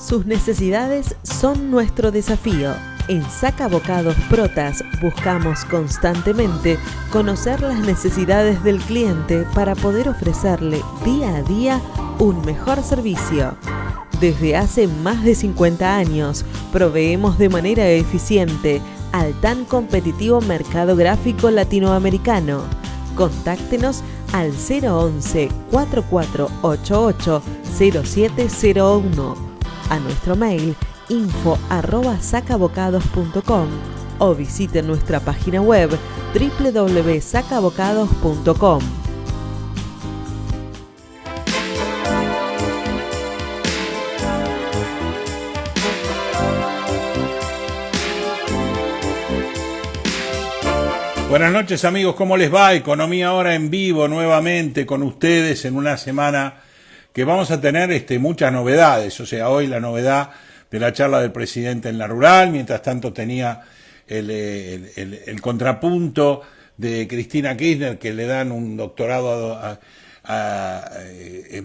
Sus necesidades son nuestro desafío. En Sacabocados Protas buscamos constantemente conocer las necesidades del cliente para poder ofrecerle día a día un mejor servicio. Desde hace más de 50 años proveemos de manera eficiente al tan competitivo mercado gráfico latinoamericano. Contáctenos al 011 4488 0701, a nuestro mail info@sacabocados.com o visite nuestra página web www.sacabocados.com. Buenas noches amigos, ¿cómo les va? Economía ahora en vivo nuevamente con ustedes en una semana que vamos a tener muchas novedades. O sea, hoy la novedad de la charla del presidente en la rural, mientras tanto tenía el contrapunto de Cristina Kirchner, que le dan un doctorado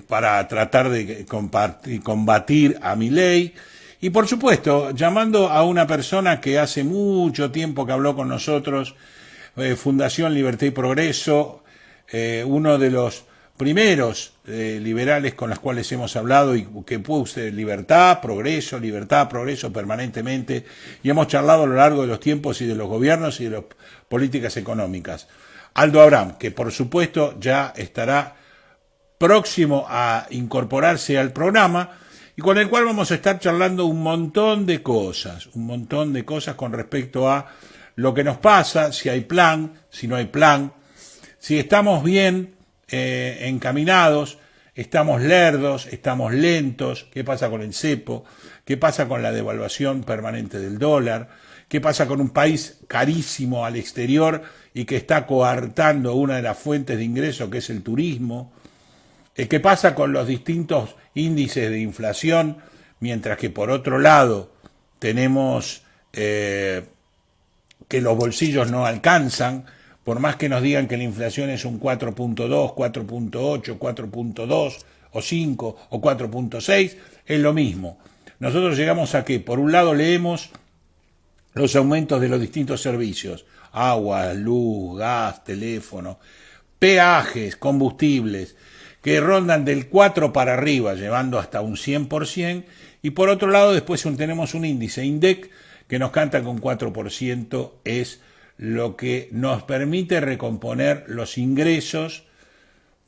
para tratar de combatir a Milei. Y por supuesto, llamando a una persona que hace mucho tiempo que habló con nosotros, Fundación Libertad y Progreso, uno de los primeros liberales con los cuales hemos hablado y que puse libertad, progreso permanentemente, y hemos charlado a lo largo de los tiempos y de los gobiernos y de las políticas económicas. Aldo Abraham, que por supuesto ya estará próximo a incorporarse al programa y con el cual vamos a estar charlando un montón de cosas con respecto a lo que nos pasa, si hay plan, si no hay plan, si estamos bien encaminados, estamos lerdos, estamos lentos, qué pasa con el cepo, qué pasa con la devaluación permanente del dólar, qué pasa con un país carísimo al exterior y que está coartando una de las fuentes de ingreso que es el turismo, qué pasa con los distintos índices de inflación, mientras que por otro lado tenemos que los bolsillos no alcanzan, por más que nos digan que la inflación es un 4.2, 4.8, 4.2 o 5 o 4.6, es lo mismo. Nosotros llegamos a que, por un lado, leemos los aumentos de los distintos servicios, agua, luz, gas, teléfono, peajes, combustibles, que rondan del 4 para arriba, llevando hasta un 100%, y por otro lado, después tenemos un índice, INDEC, que nos canta con 4%, es lo que nos permite recomponer los ingresos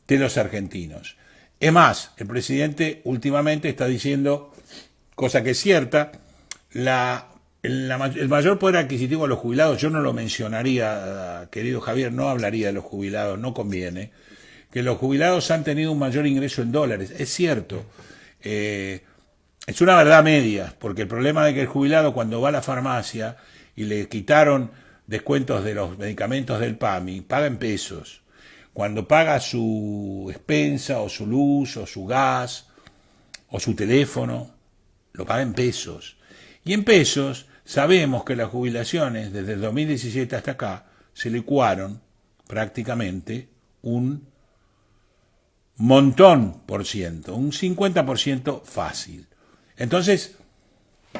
de los argentinos. Es más, el presidente últimamente está diciendo, cosa que es cierta, el mayor poder adquisitivo de los jubilados, yo no lo mencionaría, querido Javier, no hablaría de los jubilados, no conviene, que los jubilados han tenido un mayor ingreso en dólares, es cierto, es una verdad media, porque el problema de que el jubilado cuando va a la farmacia y le quitaron descuentos de los medicamentos del PAMI, paga en pesos. Cuando paga su expensa o su luz o su gas o su teléfono, lo paga en pesos. Y en pesos sabemos que las jubilaciones desde el 2017 hasta acá se licuaron prácticamente un montón por ciento, un 50% fácil. Entonces,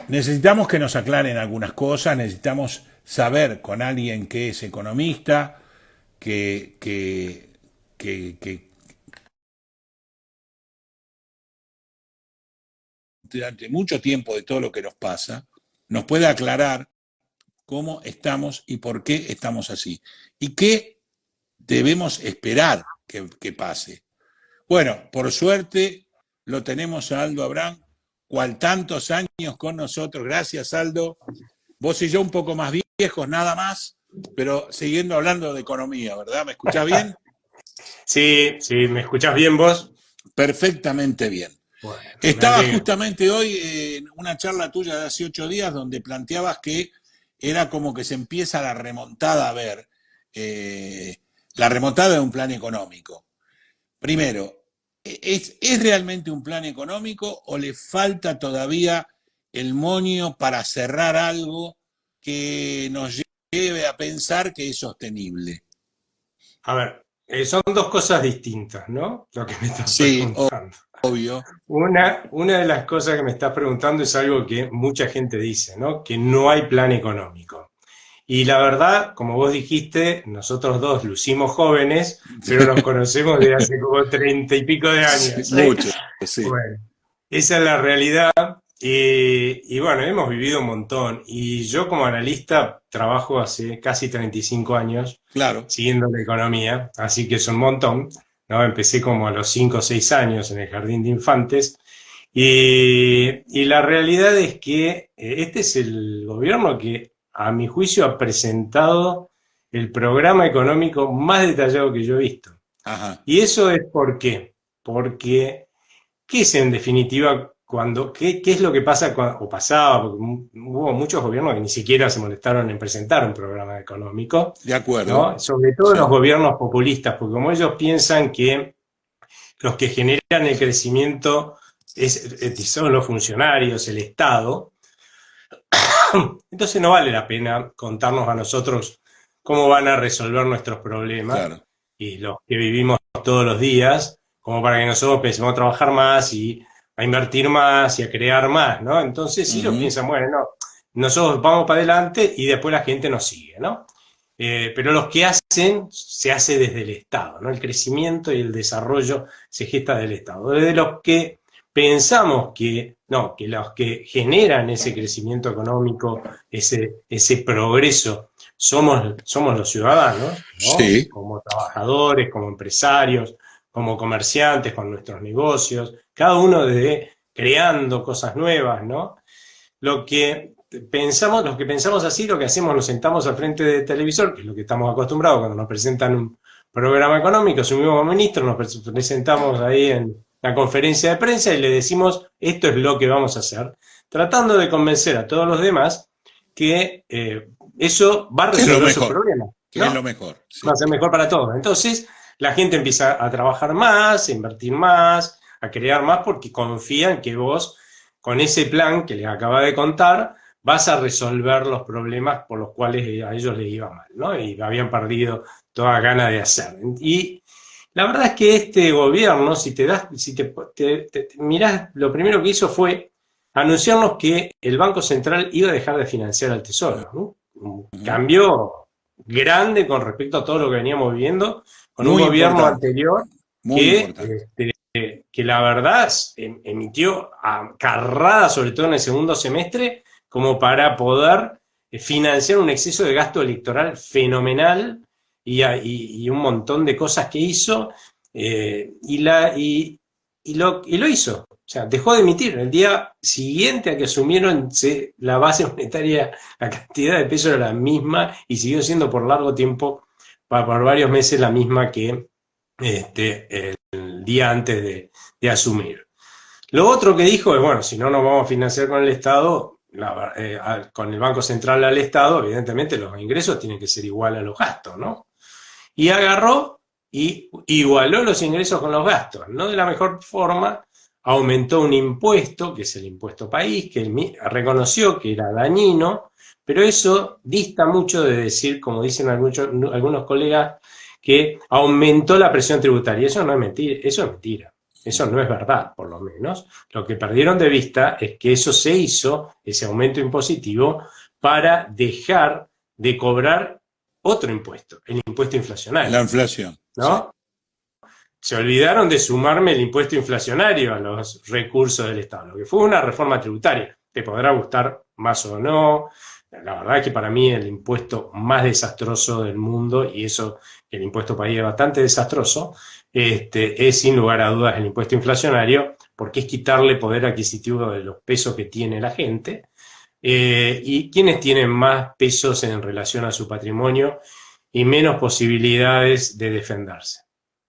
necesitamos que nos aclaren algunas cosas, necesitamos saber con alguien que es economista, que durante mucho tiempo de todo lo que nos pasa, nos puede aclarar cómo estamos y por qué estamos así. Y qué debemos esperar que pase. Bueno, por suerte lo tenemos a Aldo Abraham, cual tantos años con nosotros. Gracias, Aldo. Vos y yo un poco más viejos, nada más, pero siguiendo hablando de economía, ¿verdad? ¿Me escuchás bien? Sí, ¿me escuchás bien vos? Perfectamente bien. Bueno, estaba justamente hoy en una charla tuya de hace 8 días donde planteabas que era como que se empieza la remontada a ver, la remontada de un plan económico. Primero, ¿es realmente un plan económico o le falta todavía el moño para cerrar algo que nos lleve a pensar que es sostenible? A ver, son dos cosas distintas, ¿no? Lo que me estás Sí, preguntando. obvio. Una de las cosas que me estás preguntando es algo que mucha gente dice, ¿no? Que no hay plan económico. Y la verdad, como vos dijiste, nosotros dos lucimos jóvenes, pero nos conocemos desde hace como 30 y pico de Sí, años. mucho, sí, Bueno, esa es la realidad. Y bueno, hemos vivido un montón. Y yo como analista trabajo hace casi 35 años claro. siguiendo la economía, así que es un montón, ¿no? Empecé como a los 5 o 6 años en el jardín de infantes. Y la realidad es que este es el gobierno que, a mi juicio, ha presentado el programa económico más detallado que yo he visto. Ajá. Y eso es ¿por qué? Porque, ¿qué es en definitiva qué es lo que pasa o pasaba? Porque hubo muchos gobiernos que ni siquiera se molestaron en presentar un programa económico, De acuerdo. ¿no? Sobre todo Sí. los gobiernos populistas, porque como ellos piensan que los que generan el crecimiento son los funcionarios, el Estado, entonces no vale la pena contarnos a nosotros cómo van a resolver nuestros problemas Claro. y los que vivimos todos los días, como para que nosotros empecemos a trabajar más y a invertir más y a crear más, ¿no? Entonces ellos Ujú. piensan, bueno, no, nosotros vamos para adelante y después la gente nos sigue, ¿no? Pero los que hacen, se hace desde el Estado, ¿no? El crecimiento y el desarrollo se gesta del Estado. Desde los que pensamos que, no, que los que generan ese crecimiento económico, ese progreso, somos los ciudadanos, ¿no? Sí. Como trabajadores, como empresarios, como comerciantes, con nuestros negocios, cada uno desde creando cosas nuevas, ¿no? Lo que los que pensamos así, lo que hacemos, nos sentamos al frente del televisor, que es lo que estamos acostumbrados cuando nos presentan un programa económico, subimos a ministro, nos presentamos ahí en la conferencia de prensa y le decimos, esto es lo que vamos a hacer, tratando de convencer a todos los demás que eso va a Que es lo resolver sus mejor. problemas, Que es lo ¿no? mejor. Va Sí. a ser mejor para todos. Entonces, la gente empieza a trabajar más, a invertir más, a crear más, porque confían que vos, con ese plan que les acaba de contar, vas a resolver los problemas por los cuales a ellos les iba mal, ¿no? Y habían perdido toda gana de hacer. Y la verdad es que este gobierno, si te mirás, lo primero que hizo fue anunciarnos que el Banco Central iba a dejar de financiar al Tesoro, ¿no? Un Ujú. cambio grande con respecto a todo lo que veníamos viviendo con un Muy gobierno importante. anterior Muy que, importante. que la verdad emitió a carrada, sobre todo en el segundo semestre, como para poder financiar un exceso de gasto electoral fenomenal y un montón de cosas que hizo y lo hizo. O sea, dejó de emitir. El día siguiente a que asumieron la base monetaria, la cantidad de peso era la misma y siguió siendo por largo tiempo, por varios meses, la misma que el día antes de asumir. Lo otro que dijo es, bueno, si no nos vamos a financiar con el Estado, con el Banco Central al Estado, evidentemente los ingresos tienen que ser iguales a los gastos, ¿no? Y agarró y igualó los ingresos con los gastos, no de la mejor forma, aumentó un impuesto, que es el impuesto país, que él reconoció que era dañino, pero eso dista mucho de decir, como dicen algunos colegas, que aumentó la presión tributaria. Eso no es mentira, eso es mentira. Eso no es verdad, por lo menos. Lo que perdieron de vista es que eso se hizo, ese aumento impositivo, para dejar de cobrar otro impuesto, el impuesto La inflacionario, inflación. Sí. ¿no? Se olvidaron de sumarme el impuesto inflacionario a los recursos del Estado, lo que fue una reforma tributaria. Te podrá gustar más o no. La verdad es que para mí el impuesto más desastroso del mundo, y eso, el impuesto país es bastante desastroso, es sin lugar a dudas el impuesto inflacionario, porque es quitarle poder adquisitivo de los pesos que tiene la gente. Y quienes tienen más pesos en relación a su patrimonio y menos posibilidades de defenderse,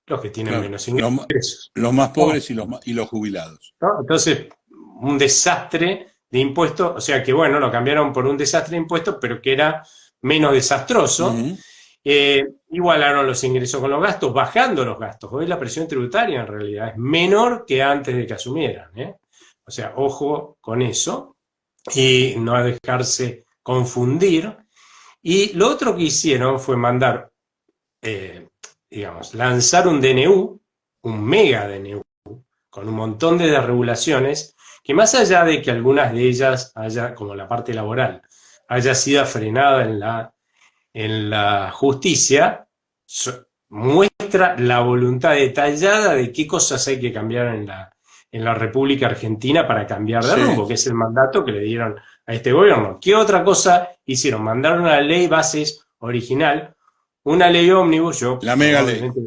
los que tienen Claro. menos ingresos. Los más ¿No? pobres y los jubilados. Entonces, un desastre de impuestos, o sea que bueno, lo cambiaron por un desastre de impuestos, pero que era menos desastroso. Ujú. Igualaron los ingresos con los gastos, bajando los gastos. Hoy la presión tributaria en realidad es menor que antes de que asumieran, ¿eh? O sea, ojo con eso y no dejarse confundir. Y lo otro que hicieron fue mandar digamos, lanzar un DNU, un mega DNU, con un montón de desregulaciones, que más allá de que algunas de ellas haya, como la parte laboral, haya sido frenada en la justicia, muestra la voluntad detallada de qué cosas hay que cambiar en la República Argentina para cambiar de Sí. rumbo, que es el mandato que le dieron a este gobierno. ¿Qué otra cosa hicieron? Mandaron una ley bases original, una ley ómnibus, yo La mega ley. probablemente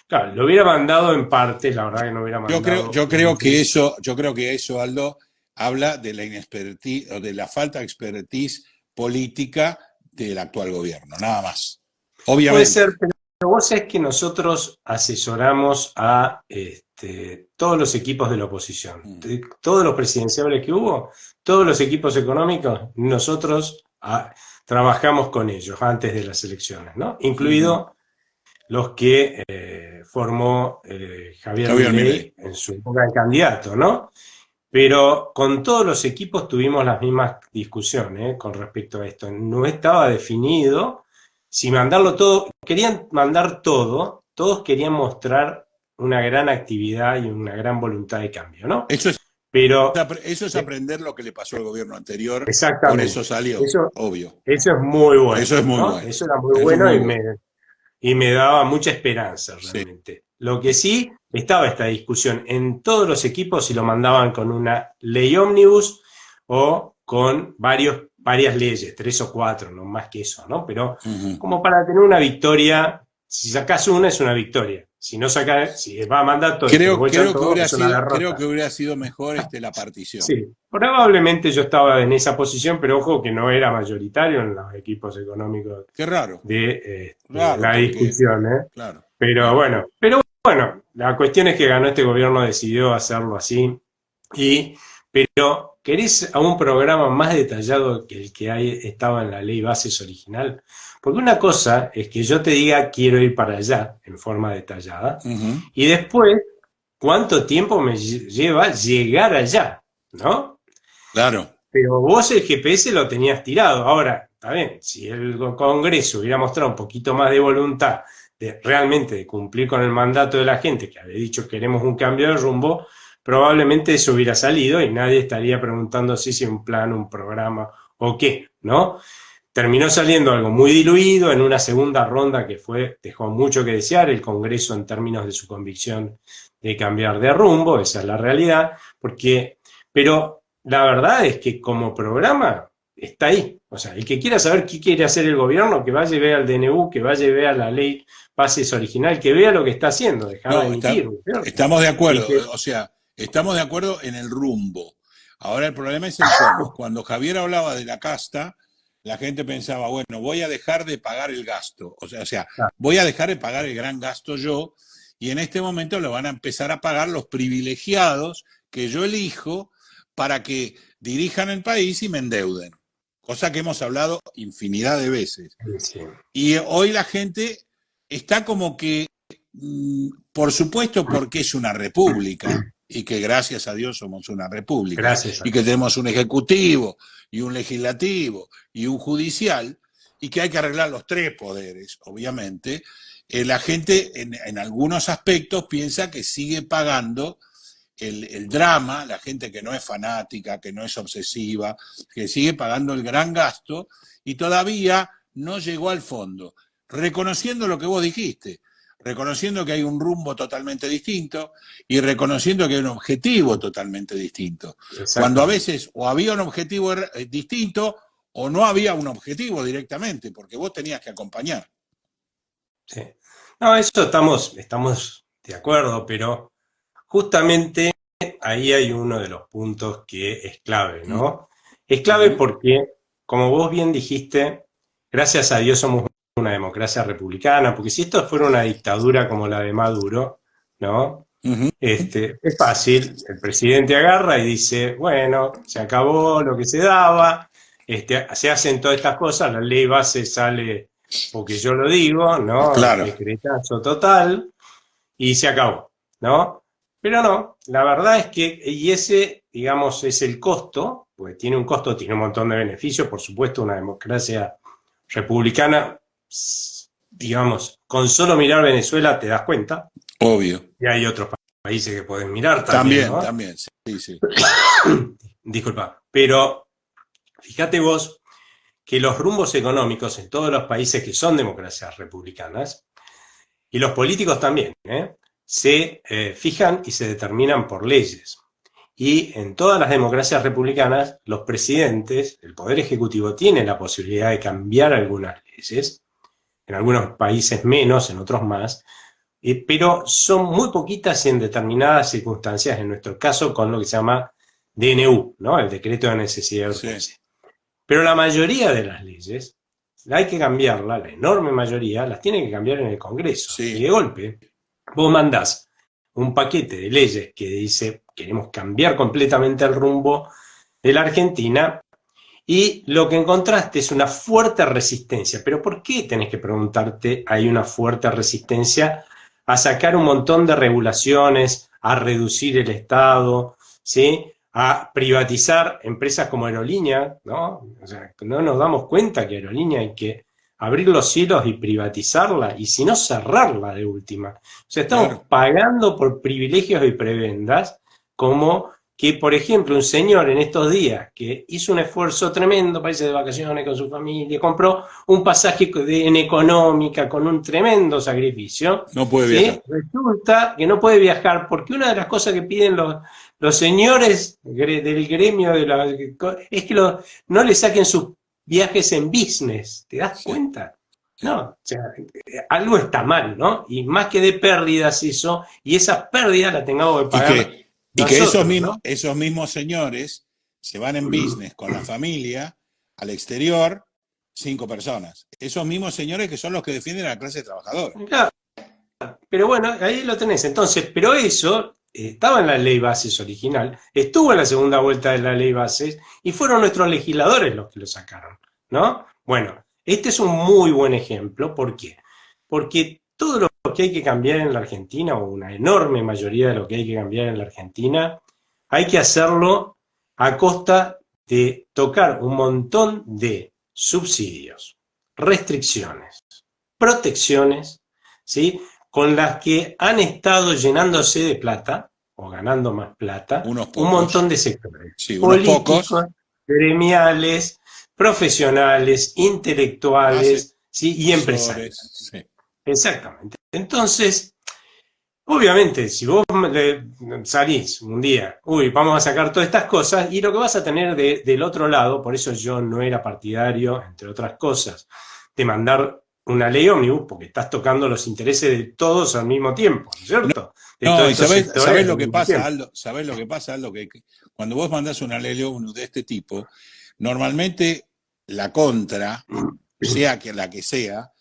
claro, lo hubiera mandado en parte, la verdad que no hubiera mandado. Yo creo que eso, Aldo, habla de la inexpertise o de la falta de expertise política del actual gobierno, nada más. Obviamente. Puede ser, pero vos sabés que nosotros asesoramos a todos los equipos de la oposición, todos los presidenciables que hubo, todos los equipos económicos, nosotros trabajamos con ellos antes de las elecciones, ¿no? Incluido los que formó Javier Milei en su época de candidato, ¿no? Pero con todos los equipos tuvimos las mismas discusiones con respecto a esto. No estaba definido si mandarlo todo, querían mandar todo, todos querían mostrar una gran actividad y una gran voluntad de cambio, ¿no? Eso es aprender lo que le pasó al gobierno anterior. Exactamente. Por eso salió, obvio. Eso es muy bueno. Eso es muy ¿no? bueno. Eso era muy bueno y me daba mucha esperanza realmente. Sí. Lo que sí, estaba esta discusión en todos los equipos si lo mandaban con una ley ómnibus o con varias leyes, 3 o 4, no más que eso, ¿no? Pero como para tener una victoria, si sacás una es una victoria. Si no sacás, si va a mandar todo, creo que hubiera sido mejor la partición. Sí, probablemente yo estaba en esa posición, pero ojo que no era mayoritario en los equipos económicos. Qué raro. De raro, la discusión, ¿eh? Claro. Pero bueno, la cuestión es que ganó este gobierno, decidió hacerlo así. Pero, ¿querés a un programa más detallado que el que estaba en la ley bases original? Porque una cosa es que yo te diga quiero ir para allá en forma detallada y después cuánto tiempo me lleva llegar allá, ¿no? Claro. Pero vos el GPS lo tenías tirado. Ahora, está bien, si el Congreso hubiera mostrado un poquito más de voluntad realmente de cumplir con el mandato de la gente que había dicho queremos un cambio de rumbo, probablemente eso hubiera salido y nadie estaría preguntando si un plan, un programa o qué, ¿no? Terminó saliendo algo muy diluido en una segunda ronda que dejó mucho que desear el Congreso en términos de su convicción de cambiar de rumbo, esa es la realidad, pero la verdad es que como programa está ahí. O sea, el que quiera saber qué quiere hacer el gobierno, que vaya y vea el DNU, que vaya y vea la ley bases original, que vea lo que está haciendo, dejar de emitir. Estamos de acuerdo, o sea, estamos de acuerdo en el rumbo. Ahora el problema es el cómo. Cuando Javier hablaba de la casta, la gente pensaba, bueno, voy a dejar de pagar el gasto. O sea, voy a dejar de pagar el gran gasto yo, y en este momento lo van a empezar a pagar los privilegiados que yo elijo para que dirijan el país y me endeuden. Cosa que hemos hablado infinidad de veces. Sí. Y hoy la gente está como que, por supuesto, porque es una república, y que gracias a Dios somos una república, y que tenemos un ejecutivo, y un legislativo, y un judicial, y que hay que arreglar los 3 poderes, obviamente. La gente en algunos aspectos piensa que sigue pagando el drama, la gente que no es fanática, que no es obsesiva, que sigue pagando el gran gasto y todavía no llegó al fondo, reconociendo lo que vos dijiste, reconociendo que hay un rumbo totalmente distinto y reconociendo que hay un objetivo totalmente distinto. Cuando a veces o había un objetivo distinto o no había un objetivo directamente, porque vos tenías que acompañar. Sí. No, eso estamos de acuerdo, pero justamente ahí hay uno de los puntos que es clave, ¿no? Es clave porque, como vos bien dijiste, gracias a Dios somos una democracia republicana, porque si esto fuera una dictadura como la de Maduro, ¿no? Es fácil, el presidente agarra y dice, bueno, se acabó lo que se daba, se hacen todas estas cosas, la ley base sale porque yo lo digo, ¿no? Claro. Decretazo total, y se acabó, ¿no? Pero no, la verdad es que, y ese, digamos, es el costo, pues tiene un costo, tiene un montón de beneficios, por supuesto, una democracia republicana digamos, con solo mirar Venezuela te das cuenta. Obvio. Y hay otros países que pueden mirar también, ¿no? También, sí, sí. Disculpa, pero fíjate vos que los rumbos económicos en todos los países que son democracias republicanas, y los políticos también, se fijan y se determinan por leyes. Y en todas las democracias republicanas, los presidentes, el poder ejecutivo, tiene la posibilidad de cambiar algunas leyes, en algunos países menos, en otros más, pero son muy poquitas y en determinadas circunstancias, en nuestro caso con lo que se llama DNU, ¿no? El decreto de necesidad de urgencia. Sí. Pero la mayoría de las leyes hay que cambiarla, la enorme mayoría, las tiene que cambiar en el Congreso. Sí. Y de golpe, vos mandás un paquete de leyes que dice queremos cambiar completamente el rumbo de la Argentina y lo que encontraste es una fuerte resistencia. ¿Pero por qué tenés que preguntarte? Hay una fuerte resistencia a sacar un montón de regulaciones, a reducir el Estado, ¿sí? A privatizar empresas como Aerolínea, ¿no? O sea, no nos damos cuenta que Aerolínea hay que abrir los cielos y privatizarla, y si no cerrarla de última. O sea, estamos pagando por privilegios y prebendas, como que, por ejemplo, un señor en estos días que hizo un esfuerzo tremendo para irse de vacaciones con su familia, compró un pasaje en económica con un tremendo sacrificio. No puede viajar. Resulta que no puede viajar porque una de las cosas que piden los señores del gremio es que no le saquen sus viajes en business. ¿Te das cuenta? No, o sea, algo está mal, ¿no? Y más que de pérdidas eso, y esas pérdidas las tengamos que pagar. Y que esos mismos señores se van en business con la familia al exterior, 5 personas. Esos mismos señores que son los que defienden a la clase trabajadora. Claro. Pero bueno, ahí lo tenés. Entonces, pero eso estaba en la ley bases original, estuvo en la segunda vuelta de la ley bases y fueron nuestros legisladores los que lo sacaron, ¿no? Bueno, este es un muy buen ejemplo. ¿Por qué? Porque todo lo que hay que cambiar en la Argentina, o una enorme mayoría de lo que hay que cambiar en la Argentina, hay que hacerlo a costa de tocar un montón de subsidios, restricciones, protecciones, ¿sí? Con las que han estado llenándose de plata, o ganando más plata, un montón de sectores, sí, políticos, gremiales, profesionales, intelectuales, ¿sí? Y empresarios. Sí. Exactamente. Entonces, obviamente, si vos salís un día, vamos a sacar todas estas cosas, y lo que vas a tener del otro lado, por eso yo no era partidario, entre otras cosas, de mandar una ley ómnibus, porque estás tocando los intereses de todos al mismo tiempo, ¿cierto? No, y ¿sabés lo que pasa, Aldo? ¿Sabés lo que pasa, Aldo? Que cuando vos mandás una ley ómnibus de este tipo, normalmente la contra, sea que la que sea,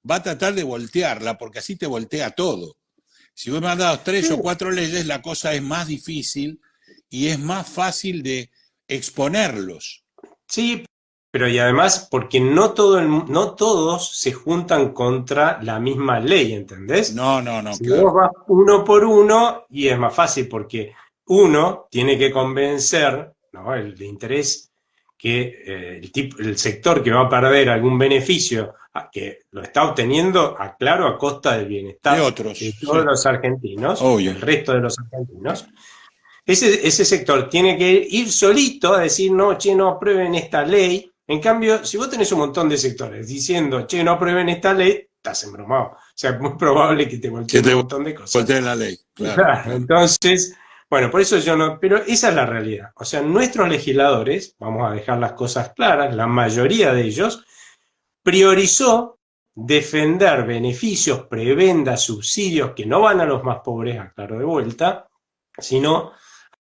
va a tratar de voltearla, porque así te voltea todo. Si vos mandás 3 o 4 leyes, la cosa es más difícil y es más fácil de exponerlos. Sí, pero y además porque no todos se juntan contra la misma ley, ¿entendés? No, si claro. Vos vas uno por uno, y es más fácil porque uno tiene que convencer, ¿no? El de interés que el sector que va a perder algún beneficio que lo está obteniendo, claro, a costa del bienestar de otros, de todos los argentinos, el resto de los argentinos. Ese sector tiene que ir solito a decir, no aprueben esta ley. En cambio, si vos tenés un montón de sectores diciendo, no aprueben esta ley, estás embromado. O sea, es muy probable que te volteen un montón de cosas. Volteen la ley, claro. Entonces, bueno, por eso yo no... Pero esa es la realidad. O sea, nuestros legisladores, vamos a dejar las cosas claras, la mayoría de ellos, priorizó defender beneficios, prebendas, subsidios que no van a los más pobres, aclaro de vuelta, sino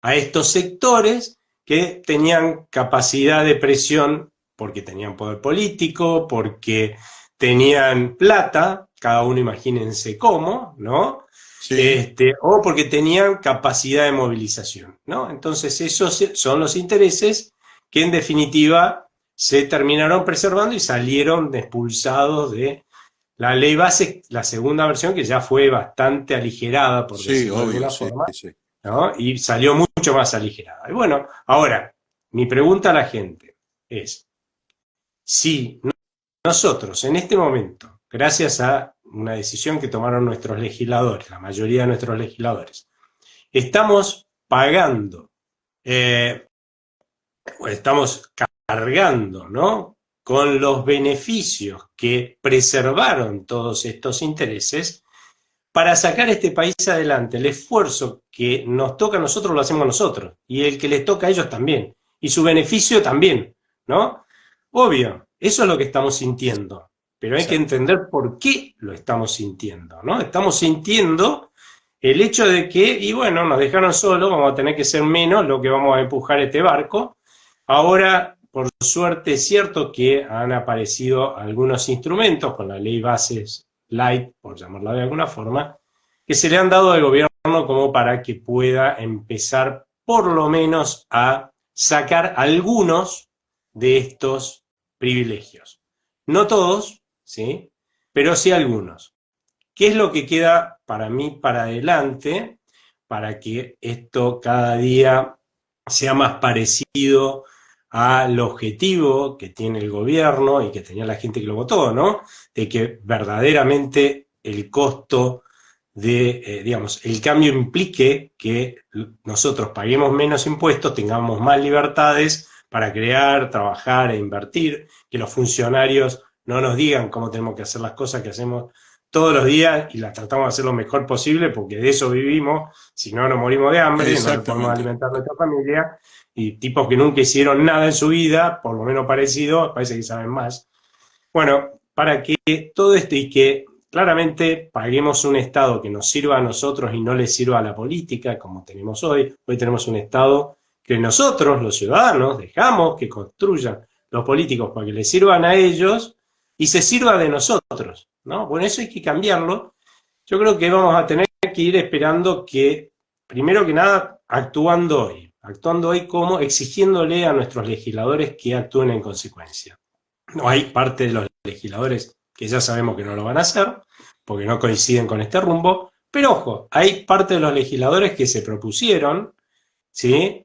a estos sectores que tenían capacidad de presión porque tenían poder político, porque tenían plata, cada uno imagínense cómo, ¿no? Sí. O porque tenían capacidad de movilización, ¿no? Entonces esos son los intereses que en definitiva se terminaron preservando y salieron expulsados de la ley base, la segunda versión, que ya fue bastante aligerada, por decirlo de alguna forma, ¿no? Y salió mucho más aligerada. Y bueno, ahora, mi pregunta a la gente es, si nosotros en este momento gracias a una decisión que tomaron nuestros legisladores, la mayoría de nuestros legisladores. Estamos pagando, estamos cargando, ¿no?, con los beneficios que preservaron todos estos intereses para sacar este país adelante. El esfuerzo que nos toca a nosotros lo hacemos nosotros, y el que les toca a ellos también, y su beneficio también, ¿no? Obvio, eso es lo que estamos sintiendo, pero hay que entender por qué lo estamos sintiendo, ¿no? Estamos sintiendo el hecho de que, y bueno, nos dejaron solos, vamos a tener que ser menos lo que vamos a empujar este barco. Ahora, por suerte, es cierto que han aparecido algunos instrumentos con la ley Bases Light, por llamarla de alguna forma, que se le han dado al gobierno como para que pueda empezar por lo menos a sacar algunos de estos privilegios. No todos, ¿sí?, pero sí algunos. ¿Qué es lo que queda para mí para adelante para que esto cada día sea más parecido al objetivo que tiene el gobierno y que tenía la gente que lo votó, ¿no? De que verdaderamente el costo de, digamos, el cambio implique que nosotros paguemos menos impuestos, tengamos más libertades para crear, trabajar e invertir, que los funcionarios no nos digan cómo tenemos que hacer las cosas que hacemos todos los días y las tratamos de hacer lo mejor posible porque de eso vivimos, si no nos morimos de hambre, no podemos alimentar a nuestra familia, y tipos que nunca hicieron nada en su vida, por lo menos parecido, parece que saben más. Bueno, para que todo esto y que claramente paguemos un Estado que nos sirva a nosotros y no le sirva a la política, como tenemos hoy. Hoy tenemos un Estado que nosotros, los ciudadanos, dejamos que construyan los políticos para que les sirvan a ellos y se sirva de nosotros, ¿no? Bueno, eso hay que cambiarlo. Yo creo que vamos a tener que ir esperando que, primero que nada, actuando hoy como exigiéndole a nuestros legisladores que actúen en consecuencia. No hay parte de los legisladores que ya sabemos que no lo van a hacer, porque no coinciden con este rumbo, pero ojo, hay parte de los legisladores que se propusieron, ¿sí?,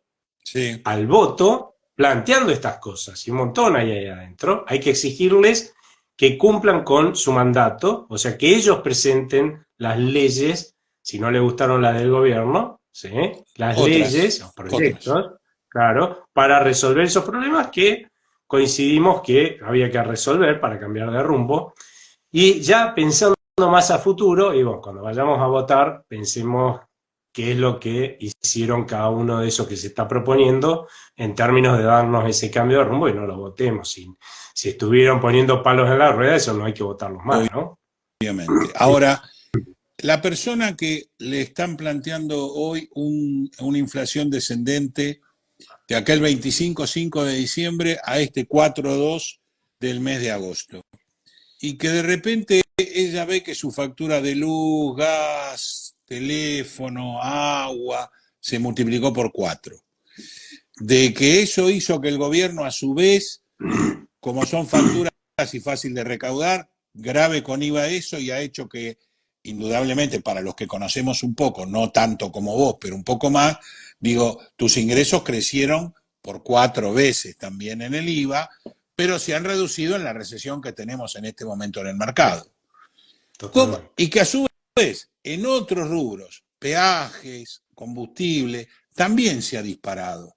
al voto, planteando estas cosas, y un montón hay ahí adentro. Hay que exigirles que cumplan con su mandato, o sea, que ellos presenten las leyes, si no les gustaron las del gobierno, ¿sí?, las leyes, los proyectos, claro, para resolver esos problemas que coincidimos que había que resolver para cambiar de rumbo. Y ya pensando más a futuro, y bueno, cuando vayamos a votar, pensemos qué es lo que hicieron cada uno de esos que se está proponiendo en términos de darnos ese cambio de rumbo, y no lo votemos. Si estuvieron poniendo palos en la rueda, eso no hay que votarlos más, ¿no? Obviamente. Ahora, la persona que le están planteando hoy una inflación descendente de aquel 25 de diciembre a este 4,2 del mes de agosto, y que de repente ella ve que su factura de luz, gas, teléfono, agua, se multiplicó por 4. De que eso hizo que el gobierno, a su vez, como son facturas y fácil de recaudar, grave con IVA eso, y ha hecho que, indudablemente, para los que conocemos un poco, no tanto como vos, pero un poco más, digo, tus ingresos crecieron por 4 veces también en el IVA, pero se han reducido en la recesión que tenemos en este momento en el mercado. Y que a su vez, en otros rubros, peajes, combustible, también se ha disparado.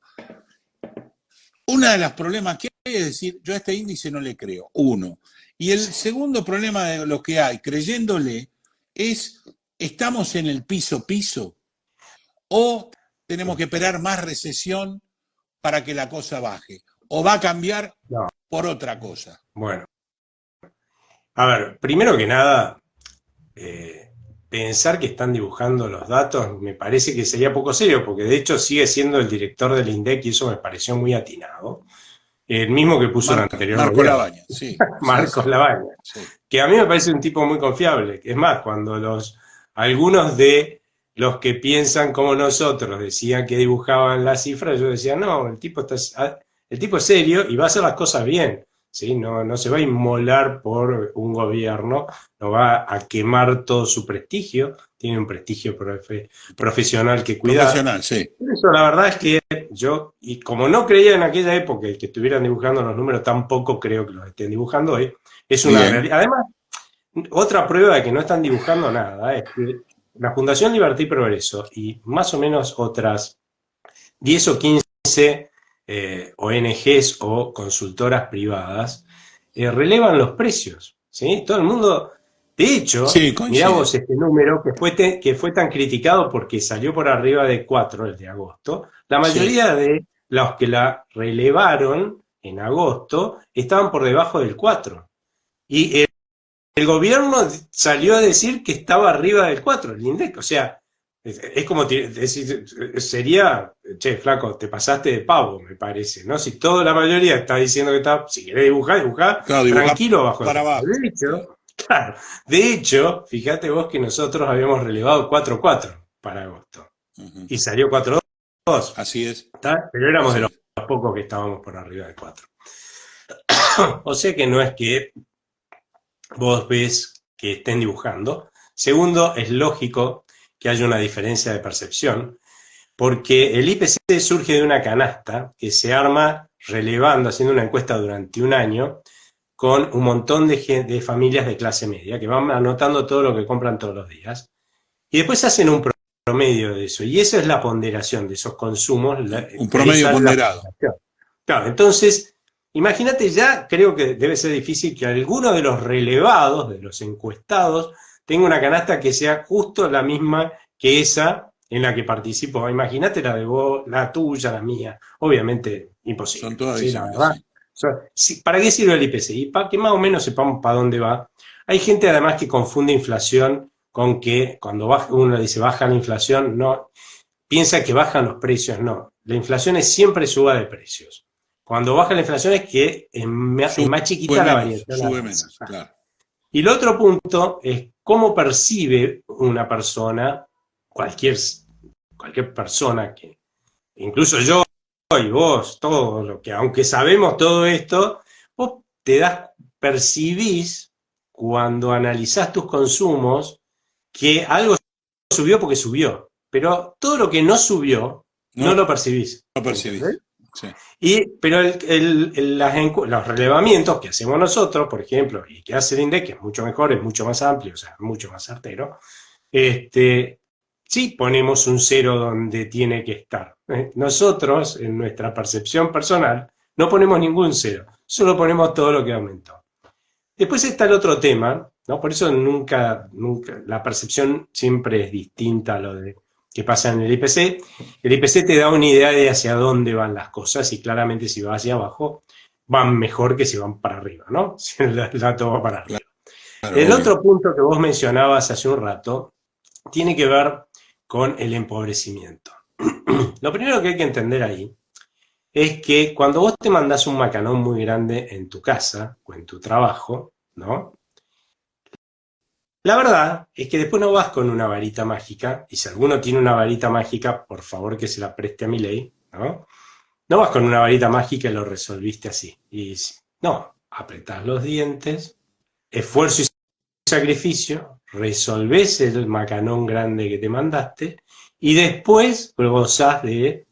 Uno de los problemas que hay es decir, yo a este índice no le creo, uno. Y el segundo problema de lo que hay, creyéndole, es, ¿estamos en el piso o tenemos que esperar más recesión para que la cosa baje? ¿O va a cambiar por otra cosa? Bueno, a ver, primero que nada, pensar que están dibujando los datos me parece que sería poco serio, porque de hecho sigue siendo el director del INDEC y eso me pareció muy atinado. El mismo que puso el anterior. Marcos Labaña, sí. Marcos Labaña, sí. Que a mí me parece un tipo muy confiable. Es más, cuando algunos de los que piensan como nosotros decían que dibujaban las cifras, yo decía, no, el tipo es serio y va a hacer las cosas bien. ¿Sí? No se va a inmolar por un gobierno, no va a quemar todo su prestigio, tiene un prestigio profesional que cuidar. Profesional, sí. Eso la verdad es que yo, y como no creía en aquella época que estuvieran dibujando los números, tampoco creo que los estén dibujando hoy, es una realidad. Además, otra prueba de que no están dibujando nada es que la Fundación Libertad y Progreso y más o menos otras 10 o 15 ONGs o consultoras privadas relevan los precios, ¿sí? Todo el mundo, de hecho, Sí, mirá coincido. vos este número que fue tan criticado porque salió por arriba de 4 el de agosto. La Sí. mayoría de los que la relevaron en agosto estaban por debajo del 4. Y el gobierno salió a decir que estaba arriba del 4 el INDEC. O sea, es como decir, sería, che, flaco, te pasaste de pavo, me parece, ¿no? Si toda la mayoría está diciendo que está, si querés dibujar, dibujar, Claro, dibujar tranquilo bajo el para 4. abajo. De Claro. hecho, claro, de hecho, fíjate vos que nosotros habíamos relevado 4-4 para agosto Ujú. y salió 4-2, Así es. pero éramos de Así los es. pocos que estábamos por arriba de 4. O sea que no es que vos ves que estén dibujando. Segundo, es lógico que haya una diferencia de percepción, porque el IPC surge de una canasta que se arma relevando, haciendo una encuesta durante un año, con un montón de familias de clase media que van anotando todo lo que compran todos los días. Y después hacen un promedio de eso. Y eso es la ponderación de esos consumos. Un Por eso promedio es la ponderado. ponderación. Claro, entonces, imagínate ya, creo que debe ser difícil que alguno de los relevados, de los encuestados, tenga una canasta que sea justo la misma que esa en la que participo. Imagínate la de vos, la tuya, la mía. Obviamente, Son imposible, todas ¿sí? La disímiles, verdad. sí. ¿Para qué sirve el IPC? Para que más o menos sepamos para dónde va. Hay gente además que confunde inflación con que cuando baja, uno dice baja la inflación, no, piensa que bajan los precios, no. La inflación es siempre suba de precios. Cuando baja la inflación es que es más chiquita la variación a la Sube alza. menos, claro. Y el otro punto es cómo percibe una persona, cualquier, cualquier persona, que incluso yo y vos, todo lo que, aunque sabemos todo esto, vos percibís cuando analizás tus consumos que algo subió porque subió, pero todo lo que no subió no No lo percibís. lo percibís. ¿Entendés? Sí. Pero los relevamientos que hacemos nosotros, por ejemplo, y que hace el INDEC, que es mucho mejor, es mucho más amplio, o sea, mucho más certero, sí ponemos un cero donde tiene que estar. Nosotros, en nuestra percepción personal, no ponemos ningún cero, solo ponemos todo lo que aumentó. Después está el otro tema, ¿no? Por eso nunca, la percepción siempre es distinta a lo de que pasa en el IPC. El IPC te da una idea de hacia dónde van las cosas y claramente si va hacia abajo van mejor que si van para arriba, ¿no? Si el dato va para arriba. Claro, El obvio. otro punto que vos mencionabas hace un rato tiene que ver con el empobrecimiento. Lo primero que hay que entender ahí es que cuando vos te mandás un macanón muy grande en tu casa o en tu trabajo, ¿no? La verdad es que después no vas con una varita mágica, y si alguno tiene una varita mágica, por favor que se la preste a mi ley, ¿no? No vas con una varita mágica y lo resolviste así. No, apretás los dientes, esfuerzo y sacrificio, resolvés el macanón grande que te mandaste, y después gozás de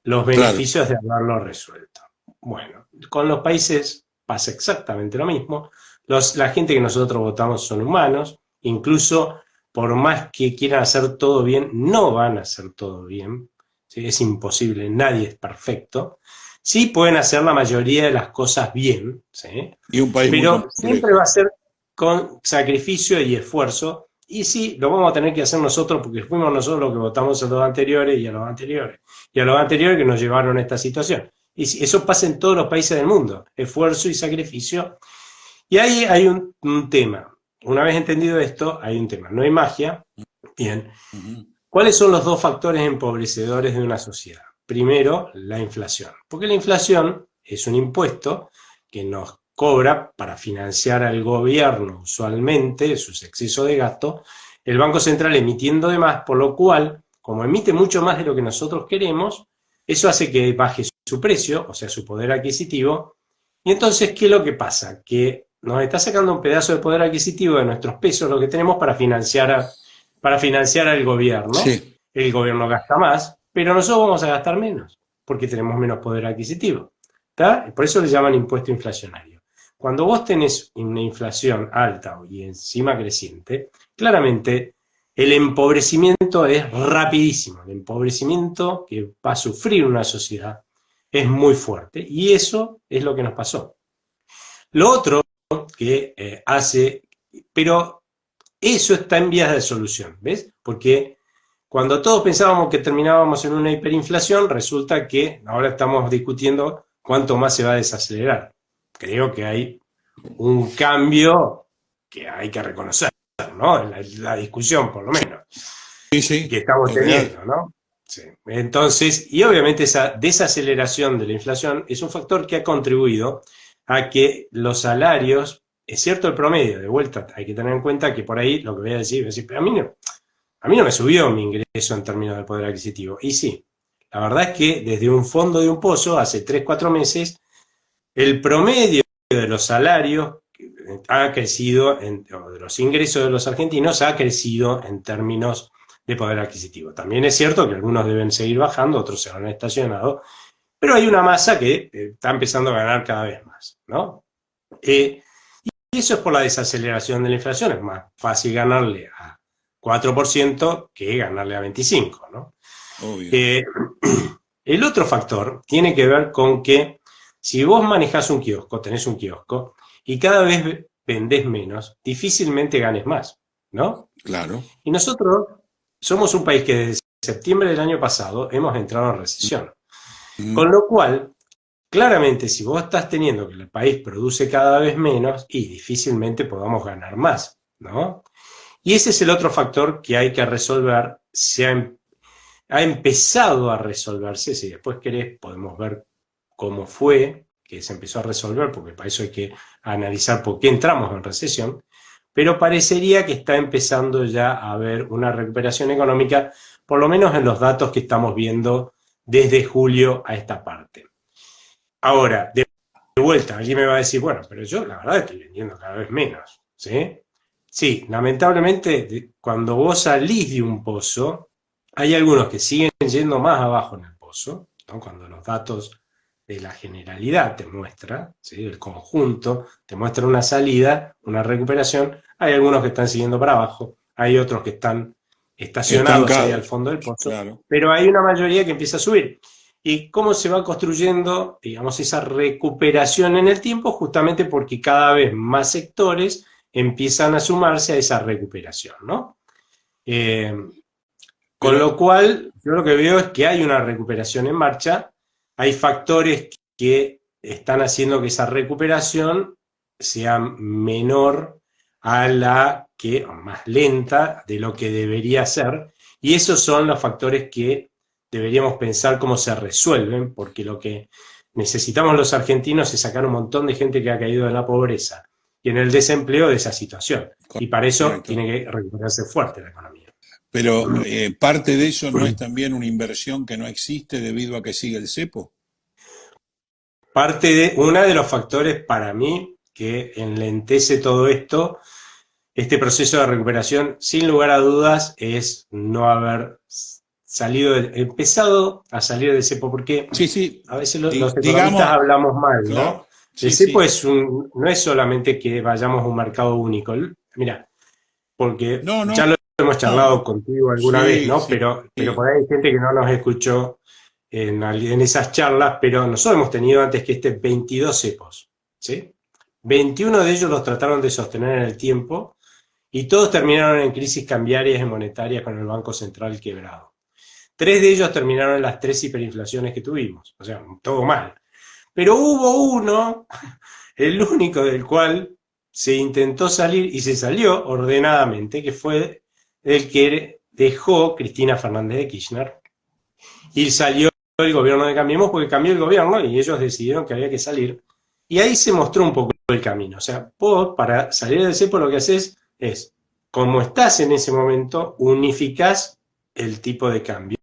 los Claro. beneficios de haberlo resuelto. Bueno, con los países pasa exactamente lo mismo. La gente que nosotros votamos son humanos, incluso por más que quieran hacer todo bien, no van a hacer todo bien. ¿Sí? Es imposible, nadie es perfecto. Sí pueden hacer la mayoría de las cosas bien, ¿sí? Y un país muy Pero siempre complejo. va a ser con sacrificio y esfuerzo. Y sí, lo vamos a tener que hacer nosotros porque fuimos nosotros los que votamos a los anteriores y a los anteriores y a los anteriores que nos llevaron a esta situación. Y eso pasa en todos los países del mundo, esfuerzo y sacrificio. Y ahí hay un tema. Una vez entendido esto, hay un tema. No hay magia. Bien. Ujú. ¿Cuáles son los dos factores empobrecedores de una sociedad? Primero, la inflación. Porque la inflación es un impuesto que nos cobra para financiar al gobierno usualmente sus excesos de gasto, el Banco Central emitiendo de más, por lo cual, como emite mucho más de lo que nosotros queremos, eso hace que baje su precio, o sea, su poder adquisitivo. Y entonces, ¿qué es lo que pasa? Que nos está sacando un pedazo de poder adquisitivo de nuestros pesos, lo que tenemos para financiar al gobierno. Sí. El gobierno gasta más, pero nosotros vamos a gastar menos, porque tenemos menos poder adquisitivo. ¿Está? Por eso le llaman impuesto inflacionario. cuando vos tenés una inflación alta y encima creciente, claramente el empobrecimiento es rapidísimo. El empobrecimiento que va a sufrir una sociedad es muy fuerte y eso es lo que nos pasó. Lo otro que hace, pero eso está en vías de solución, ¿ves? Porque cuando todos pensábamos que terminábamos en una hiperinflación, resulta que ahora estamos discutiendo cuánto más se va a desacelerar. Creo que hay un cambio que hay que reconocer, ¿no? En la discusión, por lo menos, Sí, que estamos es real. teniendo, ¿no? Sí. Entonces, y obviamente esa desaceleración de la inflación es un factor que ha contribuido a que los salarios, es cierto el promedio, de vuelta, hay que tener en cuenta que por ahí lo que voy a decir, pero a mí no me subió mi ingreso en términos de poder adquisitivo. Y sí, la verdad es que desde un fondo de un pozo, hace 3, 4 meses, el promedio de los salarios ha crecido, o de los ingresos de los argentinos ha crecido en términos de poder adquisitivo. También es cierto que algunos deben seguir bajando, otros se han estacionado, pero hay una masa que está empezando a ganar cada vez más, ¿no? Y eso es por la desaceleración de la inflación. Es más fácil ganarle a 4% que ganarle a 25%, ¿no? Obvio. El otro factor tiene que ver con que si vos manejás un kiosco, tenés un kiosco, y cada vez vendés menos, difícilmente ganes más, ¿no? Claro. Y nosotros somos un país que desde septiembre del año pasado hemos entrado en recesión. Con lo cual, claramente, si vos estás teniendo que el país produce cada vez menos, y difícilmente podamos ganar más, ¿no? Y ese es el otro factor que hay que resolver. Ha empezado a resolverse, si después querés podemos ver cómo fue que se empezó a resolver, porque para eso hay que analizar por qué entramos en recesión, pero parecería que está empezando ya a haber una recuperación económica, por lo menos en los datos que estamos viendo desde julio a esta parte. Ahora, de vuelta, alguien me va a decir, bueno, pero yo la verdad estoy vendiendo cada vez menos, ¿sí? Sí, lamentablemente, cuando vos salís de un pozo, hay algunos que siguen yendo más abajo en el pozo, ¿no? Cuando los datos de la generalidad te muestra, ¿sí? El conjunto te muestra una salida, una recuperación, hay algunos que están siguiendo para abajo, hay otros que están estacionados ahí al fondo del pozo, claro. Pero hay una mayoría que empieza a subir. ¿Y cómo se va construyendo, digamos, esa recuperación en el tiempo? Justamente porque cada vez más sectores empiezan a sumarse a esa recuperación, ¿no? Con lo cual, yo lo que veo es que hay una recuperación en marcha, hay factores que están haciendo que esa recuperación sea menor a la que, o más lenta de lo que debería ser, y esos son los factores que deberíamos pensar cómo se resuelven, porque lo que necesitamos los argentinos es sacar un montón de gente que ha caído en la pobreza y en el desempleo de esa situación, y para eso Correcto. tiene que recuperarse fuerte la economía. Pero parte de eso no es también una inversión que no existe debido a que sigue el cepo. Uno de los factores para mí que enlentece todo esto, este proceso de recuperación, sin lugar a dudas, es no haber empezado a salir del cepo, porque Sí. a veces los economistas hablamos mal, ¿no? Claro, El cepo no es solamente que vayamos a un mercado único. Mira, porque ya lo hemos charlado contigo alguna vez, ¿no? Pero por ahí hay gente que no nos escuchó en esas charlas, pero nosotros hemos tenido antes que 22 cepos, ¿sí? 21 de ellos los trataron de sostener en el tiempo y todos terminaron en crisis cambiarias y monetarias con el Banco Central quebrado. 3 de ellos terminaron en las 3 hiperinflaciones que tuvimos, o sea, todo mal. Pero hubo uno, el único del cual se intentó salir y se salió ordenadamente, que fue el que dejó Cristina Fernández de Kirchner, y salió el gobierno de Cambiemos porque cambió el gobierno y ellos decidieron que había que salir. Y ahí se mostró un poco el camino. O sea, vos para salir del cepo lo que haces es, como estás en ese momento, unificás el tipo de cambio,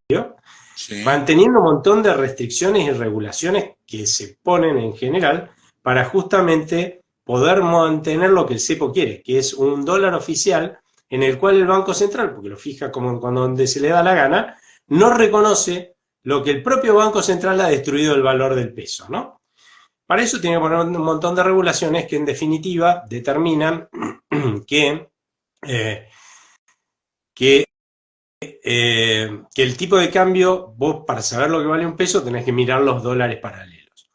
manteniendo un montón de restricciones y regulaciones que se ponen en general para justamente poder mantener lo que el cepo quiere, que es un dólar oficial en el cual el Banco Central, porque lo fija como donde se le da la gana, no reconoce lo que el propio Banco Central ha destruido el valor del peso, ¿no? para eso tiene que poner un montón de regulaciones que en definitiva determinan que, que el tipo de cambio, vos para saber lo que vale un peso tenés que mirar los dólares paralelos.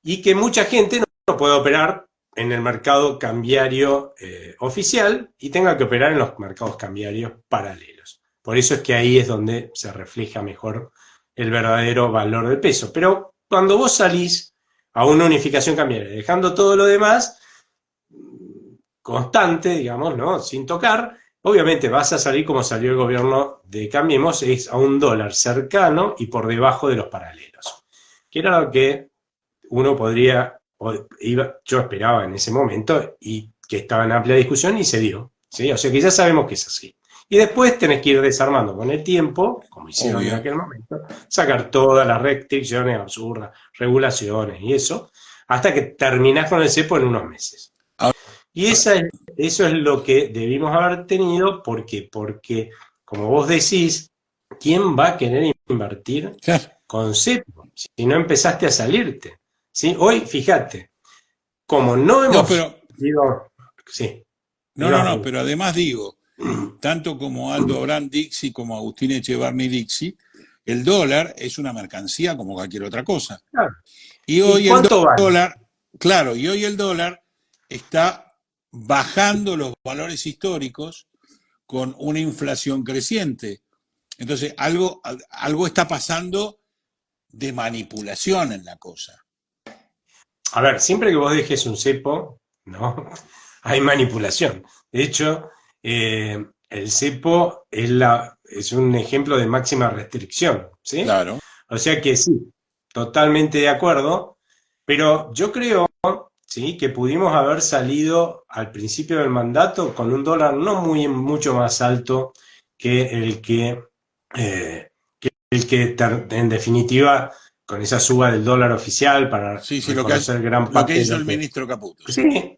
Y que mucha gente no puede operar en el mercado cambiario oficial y tenga que operar en los mercados cambiarios paralelos. Por eso es que ahí es donde se refleja mejor el verdadero valor del peso. Pero cuando vos salís a una unificación cambiaria, dejando todo lo demás constante, digamos, ¿no? Sin tocar, obviamente vas a salir como salió el gobierno de Cambiemos, es a un dólar cercano y por debajo de los paralelos. Que era lo que uno podría, yo esperaba en ese momento y que estaba en amplia discusión y se dio, ¿sí? O sea que ya sabemos que es así. Y después tenés que ir desarmando con el tiempo, como hicieron en aquel momento, sacar todas las restricciones absurdas, regulaciones y eso, hasta que terminás con el cepo en unos meses. Y eso es lo que debimos haber tenido, porque, como vos decís, ¿quién va a querer invertir con cepo si no empezaste a salirte? ¿Sí? Hoy, fíjate, como no hemos... pero además digo, tanto como Aldo Abraham Dixi como Agustín Echevarni Dixi, el dólar es una mercancía como cualquier otra cosa. Claro. Y hoy el dólar, claro, y hoy el dólar está bajando los valores históricos con una inflación creciente. Entonces, algo está pasando de manipulación en la cosa. A ver, siempre que vos dejes un cepo, ¿no? Hay manipulación. De hecho, el cepo es un ejemplo de máxima restricción, ¿sí? Claro. O sea que sí, totalmente de acuerdo, pero yo creo, sí, que pudimos haber salido al principio del mandato con un dólar no mucho más alto que el que en definitiva, con esa suba del dólar oficial para reconocer gran parte lo que hizo el ministro Caputo. Sí,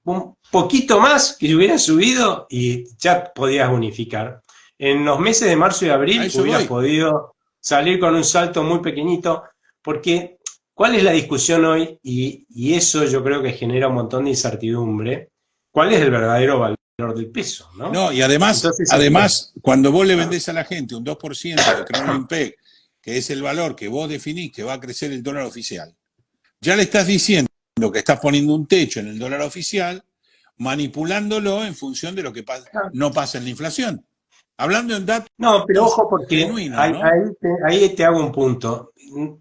un poquito más que hubiera subido y ya podías unificar. En los meses de marzo y abril hubieras podido salir con un salto muy pequeñito, porque ¿cuál es la discusión hoy? Y eso yo creo que genera un montón de incertidumbre. ¿Cuál es el verdadero valor del peso? No, y además, cuando vos le vendés a la gente un 2% de Kronenpeg, que es el valor que vos definís que va a crecer el dólar oficial, ya le estás diciendo que estás poniendo un techo en el dólar oficial, manipulándolo en función de lo que no pasa en la inflación. Hablando en datos. No, pero ojo, porque ahí te hago un punto. En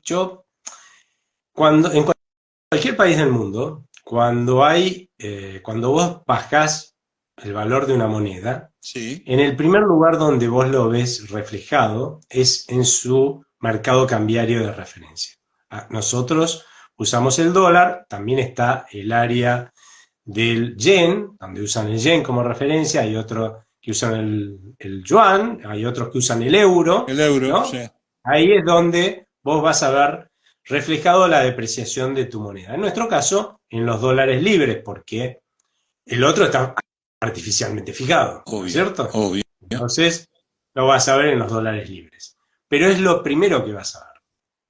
cualquier país del mundo, cuando vos bajás el valor de una moneda, sí, en el primer lugar donde vos lo ves reflejado es en su mercado cambiario de referencia. Nosotros usamos el dólar, también está el área del yen, donde usan el yen como referencia, hay otros que usan el yuan, hay otros que usan el euro. El euro, ¿no? Sí. Ahí es donde vos vas a ver reflejado la depreciación de tu moneda. En nuestro caso, en los dólares libres, porque el otro está artificialmente fijado, obvio, ¿cierto? Obvio. Entonces, lo vas a ver en los dólares libres. Pero es lo primero que vas a ver.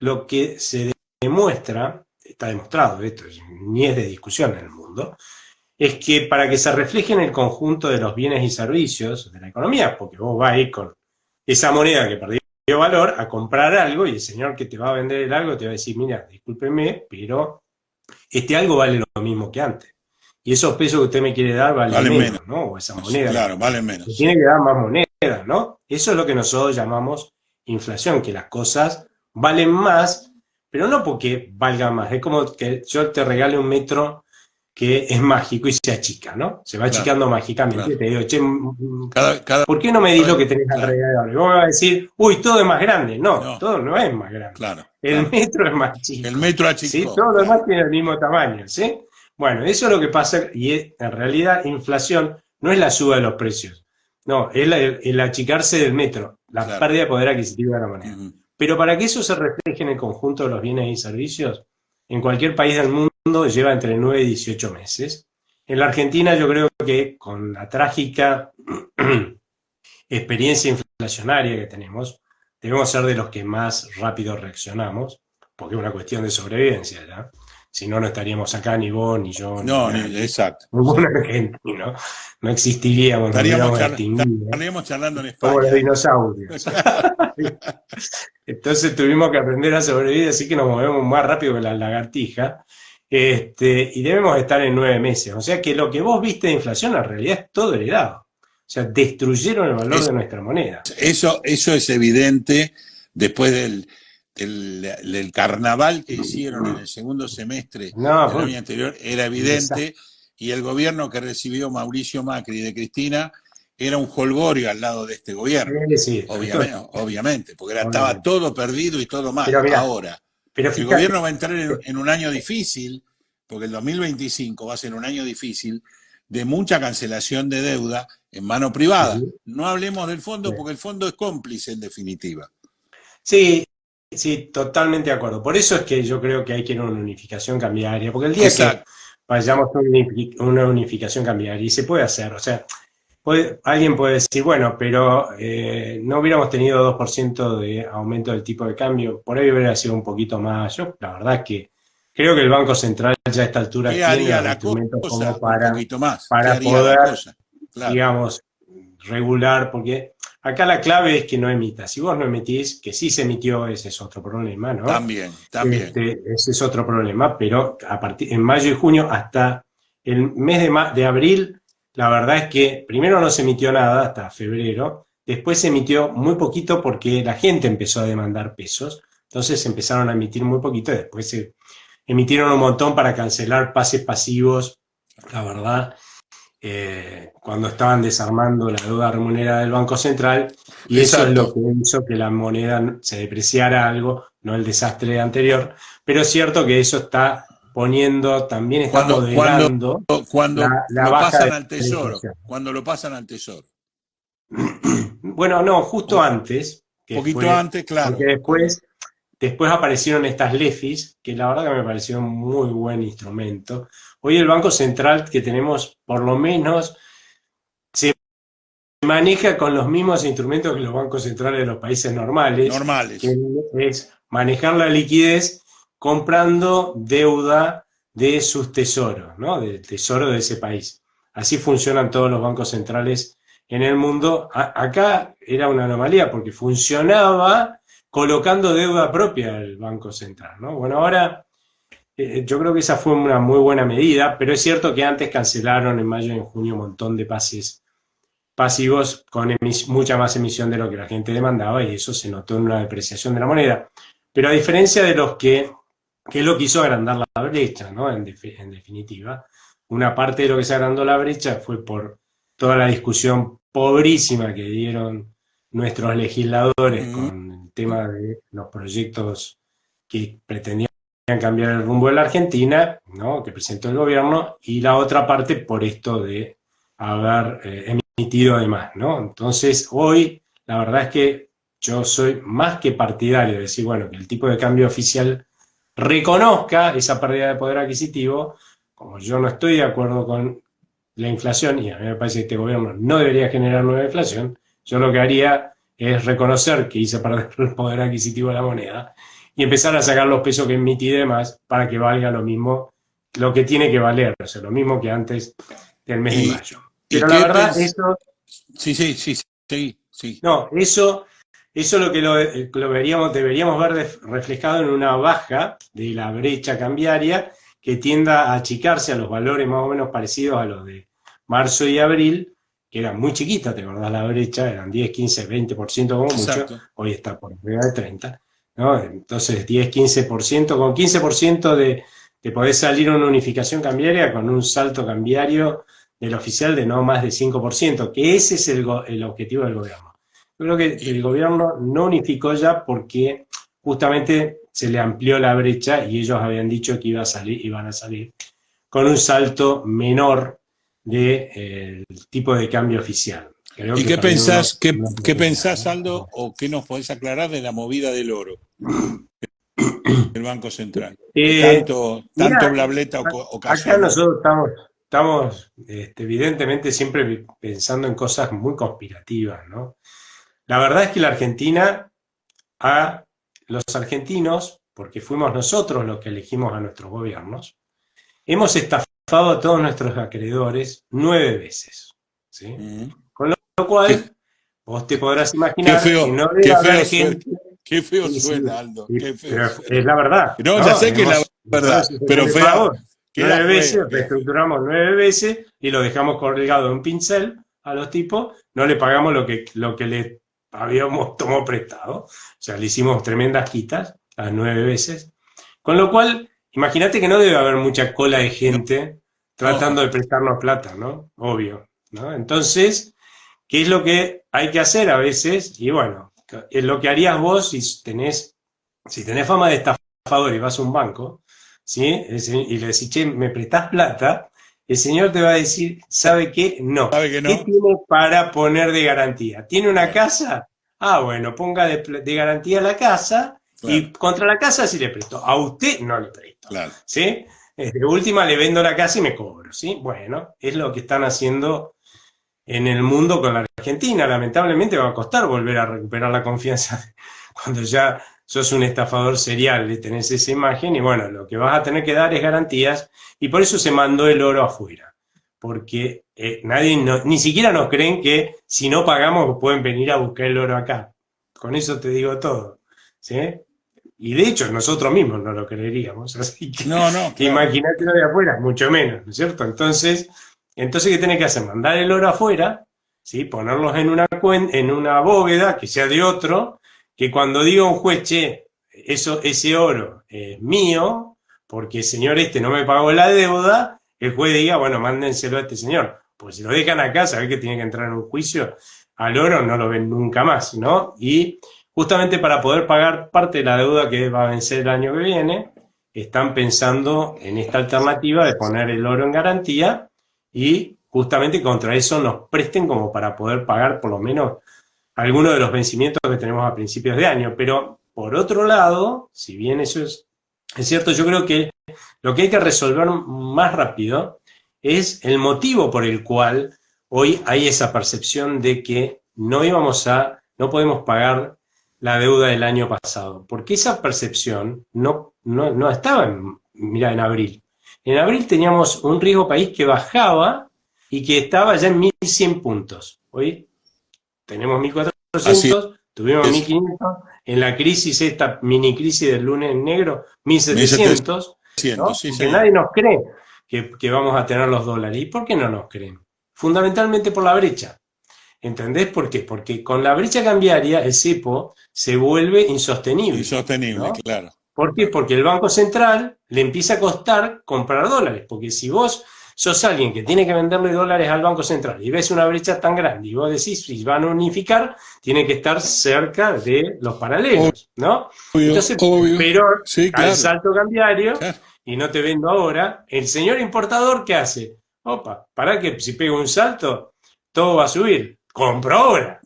Lo que se demuestra, está demostrado, esto ni es de discusión en el mundo, es que para que se refleje en el conjunto de los bienes y servicios de la economía, porque vos vas a ir con esa moneda que perdió valor a comprar algo y el señor que te va a vender el algo te va a decir, mira, discúlpeme, pero este algo vale lo mismo que antes. Y esos pesos que usted me quiere dar valen menos, ¿no? O esa moneda. Claro, valen menos. Tiene que dar más moneda, ¿no? Eso es lo que nosotros llamamos inflación, que las cosas valen más, pero no porque valgan más. Es como que yo te regale un metro que es mágico y se achica, ¿no? Se va achicando mágicamente. Claro. Te digo, che, ¿por qué no me dis lo que tenés alrededor? Y vos me vas a decir, uy, todo es más grande. No, todo no es más grande. El metro es más chico. El metro achicó. ¿Sí? Todo lo demás tiene el mismo tamaño, ¿sí? Bueno, eso es lo que pasa, y en realidad inflación no es la suba de los precios, no, es el achicarse del metro, la pérdida de poder adquisitivo de la moneda. Pero para que eso se refleje en el conjunto de los bienes y servicios, en cualquier país del mundo lleva entre 9 y 18 meses. En la Argentina yo creo que con la trágica experiencia inflacionaria que tenemos, debemos ser de los que más rápido reaccionamos, porque es una cuestión de sobrevivencia ya. Si no, no estaríamos acá ni vos, ni yo, ni No, nadie. exacto. Ningún argentino. No existiríamos, nos hubiéramos extinguido. Estaríamos charlando en Como los España. dinosaurios. Entonces tuvimos que aprender a sobrevivir, así que nos movemos más rápido que la lagartija. Y debemos estar en 9 meses. O sea que lo que vos viste de inflación en realidad es todo heredado. O sea, destruyeron el valor de nuestra moneda. Eso es evidente después del carnaval que hicieron en el segundo semestre del año anterior, era evidente, y el gobierno que recibió Mauricio Macri de Cristina era un jolgorio al lado de este gobierno. Sí, obviamente, porque estaba todo perdido y todo mal. Mirá, ahora, el gobierno va a entrar en un año difícil, porque el 2025 va a ser un año difícil, de mucha cancelación de deuda en mano privada. No hablemos del fondo, porque el fondo es cómplice en definitiva. Sí, totalmente de acuerdo. Por eso es que yo creo que hay que ir a una unificación cambiaria, porque el día que vayamos a una unificación cambiaria, y se puede hacer, o sea, alguien puede decir, bueno, pero no hubiéramos tenido 2% de aumento del tipo de cambio, por ahí hubiera sido un poquito más. Yo, la verdad es que creo que el Banco Central ya a esta altura tiene los instrumentos como para poder, claro, digamos, regular, porque acá la clave es que no emita. Si vos no emitís, que sí se emitió, ese es otro problema, ¿no? También. Ese es otro problema, pero en mayo y junio hasta el mes de abril, la verdad es que primero no se emitió nada hasta febrero, después se emitió muy poquito porque la gente empezó a demandar pesos, entonces empezaron a emitir muy poquito y después se emitieron un montón para cancelar pases pasivos, la verdad, cuando estaban desarmando la deuda remunerada del Banco Central, y eso es lo que hizo que la moneda se depreciara algo, no el desastre anterior, pero es cierto que eso está poniendo, también está modelando cuando la lo baja pasan de al tesoro, inflación. cuando lo pasan al tesoro. Bueno, no, justo antes. Un poquito antes, claro. Porque después aparecieron estas LEFIs, que la verdad que me pareció un muy buen instrumento. Hoy el Banco Central que tenemos, por lo menos, se maneja con los mismos instrumentos que los bancos centrales de los países normales. Que es manejar la liquidez comprando deuda de sus tesoros, ¿no? Del tesoro de ese país. Así funcionan todos los bancos centrales en el mundo. Acá era una anomalía porque funcionaba colocando deuda propia del Banco Central, ¿no? Bueno, ahora yo creo que esa fue una muy buena medida, pero es cierto que antes cancelaron en mayo y en junio un montón de pases pasivos con mucha más emisión de lo que la gente demandaba, y eso se notó en una depreciación de la moneda. Pero a diferencia de los que es lo que hizo agrandar la brecha, ¿no? En definitiva, una parte de lo que se agrandó la brecha fue por toda la discusión pobrísima que dieron nuestros legisladores con el tema de los proyectos que pretendían cambiar el rumbo de la Argentina, ¿no? Que presentó el gobierno, y la otra parte por esto de haber emitido además, ¿no? Entonces, hoy, la verdad es que yo soy más que partidario de decir, bueno, que el tipo de cambio oficial reconozca esa pérdida de poder adquisitivo. Como yo no estoy de acuerdo con la inflación, y a mí me parece que este gobierno no debería generar nueva inflación, yo lo que haría es reconocer que hice perder el poder adquisitivo de la moneda y empezar a sacar los pesos que emití y demás para que valga lo mismo, lo que tiene que valer, o sea, lo mismo que antes del mes de mayo. Pero la verdad, eso... Sí. No, eso lo que deberíamos ver reflejado en una baja de la brecha cambiaria que tienda a achicarse a los valores más o menos parecidos a los de marzo y abril, que eran muy chiquitas, ¿te acordás la brecha? Eran 10, 15, 20% como mucho, hoy está por arriba de 30%, ¿no? Entonces 10, 15%, con 15% de poder salir a una unificación cambiaria con un salto cambiario del oficial de no más de 5%, que ese es el objetivo del gobierno. Yo creo que el gobierno no unificó ya porque justamente se le amplió la brecha y ellos habían dicho que iban a salir con un salto menor del tipo de cambio oficial. ¿Y qué pensás, Aldo, o qué nos podés aclarar de la movida del oro del Banco Central? Tanto blableta ocasional. Acá nosotros estamos evidentemente siempre pensando en cosas muy conspirativas, ¿no? La verdad es que los argentinos porque fuimos nosotros los que elegimos a nuestros gobiernos, hemos estafado a todos nuestros acreedores 9 veces. ¿Sí? Con lo cual, vos te podrás imaginar que no debe haber gente. Qué feo suena, Aldo. Qué feo pero suena. es la verdad. No, ya sé que es la verdad, pero feo. 9 veces, reestructuramos 9 veces y lo dejamos colgado en pincel a los tipos, no le pagamos lo que le habíamos tomado prestado. O sea, le hicimos tremendas quitas a 9 veces. Con lo cual, imagínate que no debe haber mucha cola de gente tratando de prestarnos plata, ¿no? Obvio, ¿no? Entonces, ¿qué es lo que hay que hacer a veces? Y bueno, es lo que harías vos si tenés fama de estafador y vas a un banco, ¿sí? Y le decís, che, ¿me prestás plata? El señor te va a decir, ¿sabe qué? No. ¿Qué tiene para poner de garantía? ¿Tiene una casa? Ah, bueno, ponga de garantía la casa y contra la casa sí le presto. A usted no le presto. ¿Sí? De última le vendo la casa y me cobro, ¿sí? Bueno, es lo que están haciendo en el mundo con la Argentina. Lamentablemente va a costar volver a recuperar la confianza cuando ya sos un estafador serial, le tenés esa imagen y bueno, lo que vas a tener que dar es garantías y por eso se mandó el oro afuera, porque ni siquiera nos creen que si no pagamos pueden venir a buscar el oro acá. Con eso te digo todo, ¿sí? Y de hecho nosotros mismos no lo creeríamos, así que claro. Imagínate lo de afuera, mucho menos, ¿no es cierto? Entonces ¿qué tenés que hacer? Mandar el oro afuera, ¿sí? Ponerlos en una bóveda que sea de otro, que cuando diga un juez, che, ese oro es mío, porque el señor no me pagó la deuda, el juez diga, bueno, mándenselo a este señor. Pues si lo dejan acá, sabés que tiene que entrar en un juicio, al oro no lo ven nunca más, ¿no? Y justamente para poder pagar parte de la deuda que va a vencer el año que viene, están pensando en esta alternativa de poner el oro en garantía y justamente contra eso nos presten como para poder pagar por lo menos algunos de los vencimientos que tenemos a principios de año. Pero por otro lado, si bien eso es cierto, yo creo que lo que hay que resolver más rápido es el motivo por el cual hoy hay esa percepción de que no podemos pagar la deuda del año pasado, porque esa percepción no estaba en abril. En abril teníamos un riesgo país que bajaba y que estaba ya en 1.100 puntos. Hoy tenemos 1.400, tuvimos 1.500, en la crisis, esta mini crisis del lunes negro, 1.700, ¿no? Que nadie nos cree que vamos a tener los dólares. ¿Y por qué no nos creen? Fundamentalmente por la brecha. ¿Entendés por qué? Porque con la brecha cambiaria el cepo se vuelve insostenible. Insostenible, ¿no? Claro. ¿Por qué? Porque el Banco Central le empieza a costar comprar dólares, porque si vos sos alguien que tiene que venderle dólares al Banco Central y ves una brecha tan grande y vos decís, si van a unificar, tiene que estar cerca de los paralelos, ¿no? Entonces, pero sí, claro, al salto cambiario, claro, y no te vendo ahora, el señor importador, ¿qué hace? Opa, para que si pega un salto, todo va a subir. Compro ahora.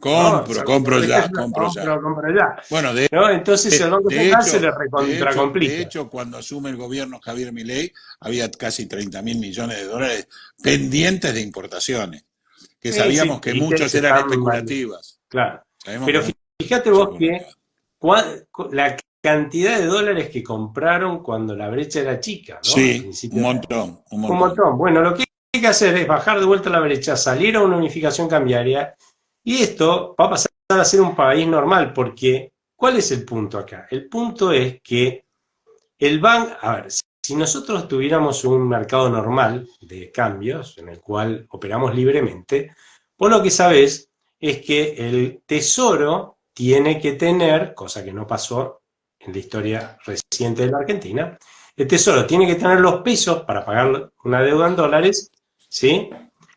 Compro ya. Bueno, entonces el Banco Central se le recontracomplica. De hecho, cuando asume el gobierno Javier Milei, había casi 30.000 millones de dólares pendientes de importaciones, que sabíamos que muchos eran especulativas. Claro. Pero fíjate vos que la cantidad de dólares que compraron cuando la brecha era chica, ¿no? Sí, un montón. Bueno, lo que hay que hacer es bajar de vuelta la brecha, salir a una unificación cambiaria, y esto va a pasar a ser un país normal, porque ¿cuál es el punto acá? El punto es que si nosotros tuviéramos un mercado normal de cambios, en el cual operamos libremente, vos lo que sabés es que el Tesoro tiene que tener, cosa que no pasó en la historia reciente de la Argentina, el Tesoro tiene que tener los pesos para pagar una deuda en dólares, ¿sí?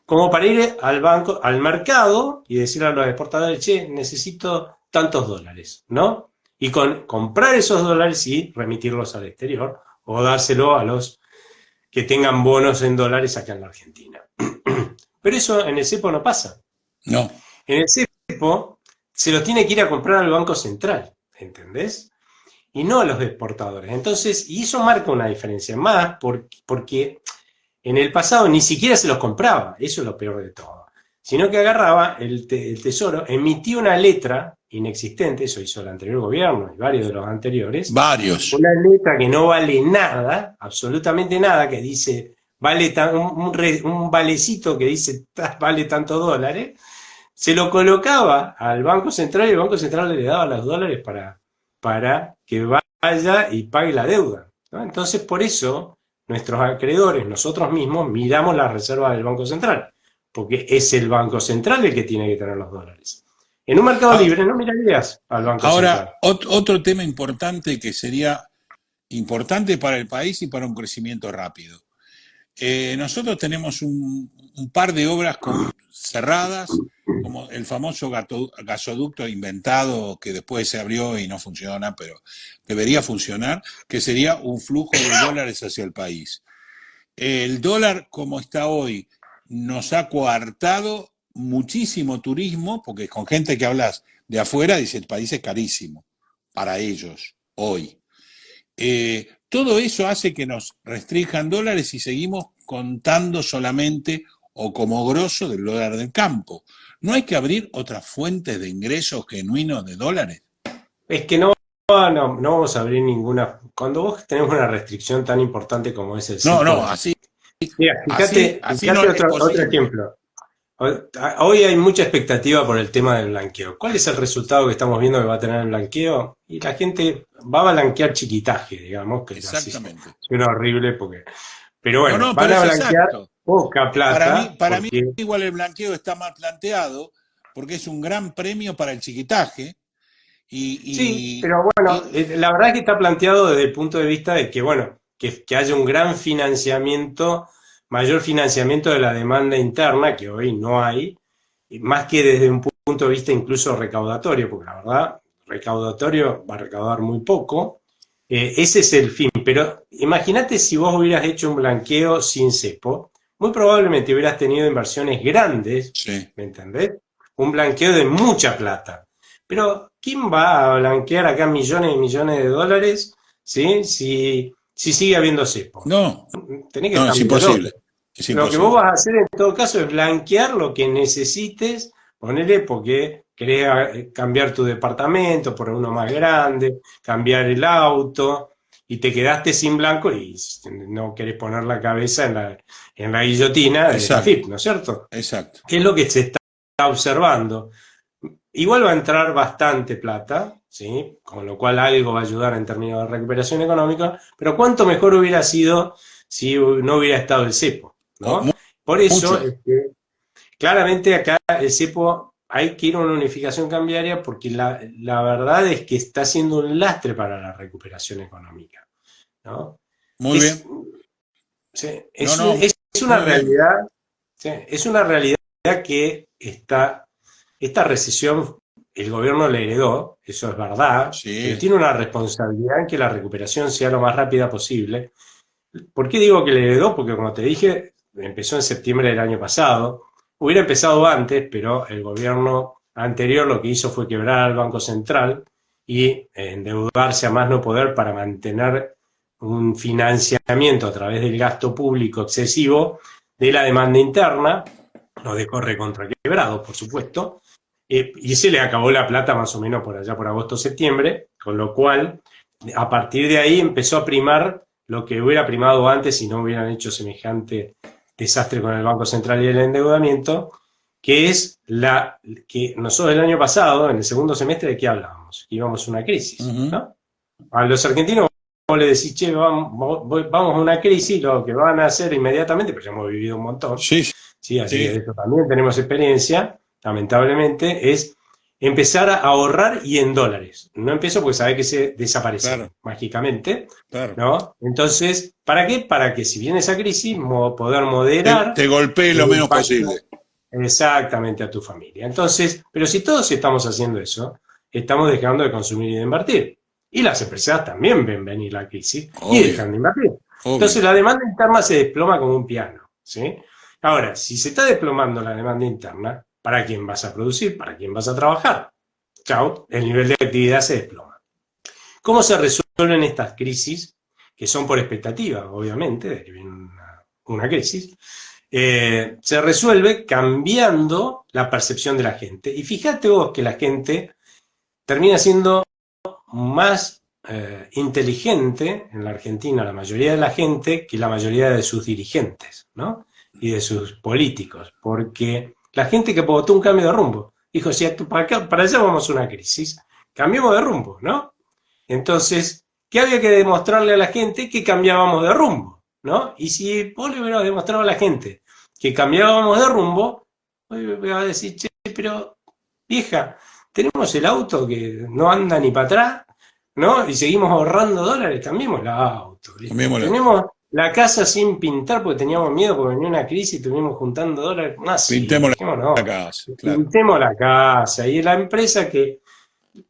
Como para ir al banco, al mercado y decirle a los exportadores, che, necesito tantos dólares, ¿no? Y comprar esos dólares y remitirlos al exterior o dárselo a los que tengan bonos en dólares acá en la Argentina. Pero eso en el cepo no pasa. No. En el cepo se los tiene que ir a comprar al Banco Central, ¿entendés? Y no a los exportadores. Entonces, y eso marca una diferencia más porque en el pasado ni siquiera se los compraba, eso es lo peor de todo, sino que agarraba el Tesoro, emitía una letra inexistente, eso hizo el anterior gobierno y varios de los anteriores. Varios. Una letra que no vale nada, absolutamente nada, que dice, vale un valecito que dice vale tantos dólares, se lo colocaba al Banco Central y el Banco Central le daba los dólares para que vaya y pague la deuda, ¿no? Entonces, por eso, nuestros acreedores, nosotros mismos, miramos las reservas del Banco Central, porque es el Banco Central el que tiene que tener los dólares. En un mercado libre no mirarías al Banco Central. Ahora, otro tema importante que sería importante para el país y para un crecimiento rápido. Nosotros tenemos un par de obras cerradas, como el famoso gasoducto inventado que después se abrió y no funciona, pero debería funcionar, que sería un flujo de dólares hacia el país. El dólar, como está hoy, nos ha coartado muchísimo turismo, porque con gente que hablas de afuera dice el país es carísimo para ellos hoy. Todo eso hace que nos restrinjan dólares y seguimos contando solamente o como grosso del dólar del campo. ¿No hay que abrir otras fuentes de ingresos genuinos de dólares? Es que no vamos a abrir ninguna. Cuando vos tenés una restricción tan importante como es el No, así. Mira, fíjate no otro ejemplo. Hoy hay mucha expectativa por el tema del blanqueo. ¿Cuál es el resultado que estamos viendo que va a tener el blanqueo? Y la gente va a blanquear chiquitaje, digamos, que exactamente. Suena horrible porque... Pero bueno, van a blanquear poca plata. Para mí igual el blanqueo está mal planteado porque es un gran premio para el chiquitaje. Sí, pero bueno, la verdad es que está planteado desde el punto de vista de que, bueno, que haya un gran financiamiento, mayor financiamiento de la demanda interna, que hoy no hay, más que desde un punto de vista incluso recaudatorio, porque la verdad, recaudatorio va a recaudar muy poco. Ese es el fin, pero imagínate si vos hubieras hecho un blanqueo sin cepo, muy probablemente hubieras tenido inversiones grandes, sí. ¿Me entendés? Un blanqueo de mucha plata. Pero, ¿quién va a blanquear acá millones y millones de dólares, ¿sí? si sigue habiendo cepo? No, Tenés que estar es imposible. Lo que vos vas a hacer en todo caso es blanquear lo que necesites, ponele porque querés cambiar tu departamento por uno más grande, cambiar el auto, y te quedaste sin blanco y no querés poner la cabeza en la guillotina de la FIP, ¿no es cierto? Exacto. ¿Qué es lo que se está observando? Igual va a entrar bastante plata, ¿sí? Con lo cual algo va a ayudar en términos de recuperación económica, pero cuánto mejor hubiera sido si no hubiera estado el cepo, ¿no? Por eso, claramente acá el cepo hay que ir a una unificación cambiaria porque la verdad es que está siendo un lastre para la recuperación económica, ¿no? Muy bien. Sí, es una realidad, sí, es una realidad que esta recesión el gobierno la heredó, eso es verdad, sí. Pero tiene una responsabilidad en que la recuperación sea lo más rápida posible. ¿Por qué digo que la heredó? Porque como te dije, empezó en septiembre del año pasado, hubiera empezado antes, pero el gobierno anterior lo que hizo fue quebrar al Banco Central y endeudarse a más no poder para mantener un financiamiento a través del gasto público excesivo de la demanda interna. Lo dejó recontra quebrado, por supuesto, y se le acabó la plata más o menos por allá por agosto-septiembre, con lo cual a partir de ahí empezó a primar lo que hubiera primado antes si no hubieran hecho semejante desastre con el Banco Central y el endeudamiento, que es que nosotros el año pasado, en el segundo semestre, ¿de qué hablábamos? Íbamos a una crisis, ¿no? A los argentinos vos le decís, che, vamos a una crisis, lo que van a hacer inmediatamente, pues ya hemos vivido un montón, sí, así que de eso también tenemos experiencia, lamentablemente, es empezar a ahorrar y en dólares. No empiezo porque sabe que se desaparece mágicamente, ¿no? Entonces, ¿para qué? Para que si viene esa crisis, poder moderar... Te golpee lo menos posible. Exactamente a tu familia. Entonces, pero si todos estamos haciendo eso, estamos dejando de consumir y de invertir. Y las empresas también ven venir la crisis y dejan de invertir. Entonces la demanda interna se desploma como un piano, ¿sí? Ahora, si se está desplomando la demanda interna, ¿para quién vas a producir? ¿Para quién vas a trabajar? Chao, el nivel de actividad se desploma. ¿Cómo se resuelven estas crisis? Que son por expectativa, obviamente, de que viene una crisis. Se resuelve cambiando la percepción de la gente. Y fíjate vos que la gente termina siendo más inteligente en la Argentina, la mayoría de la gente, que la mayoría de sus dirigentes, ¿no? Y de sus políticos, porque la gente que votó un cambio de rumbo, dijo, si para allá vamos a una crisis, cambiemos de rumbo, ¿no? Entonces, ¿qué había que demostrarle a la gente? Que cambiábamos de rumbo, ¿no? Y si vos le hubieras demostrado a la gente que cambiábamos de rumbo, hoy me va a decir, che, pero vieja, tenemos el auto que no anda ni para atrás, ¿no? Y seguimos ahorrando dólares, cambiemos el auto. Tenemos la casa sin pintar porque teníamos miedo porque venía una crisis y estuvimos juntando dólares. Pintemos la casa. Claro. Pintemos la casa. Y la empresa que...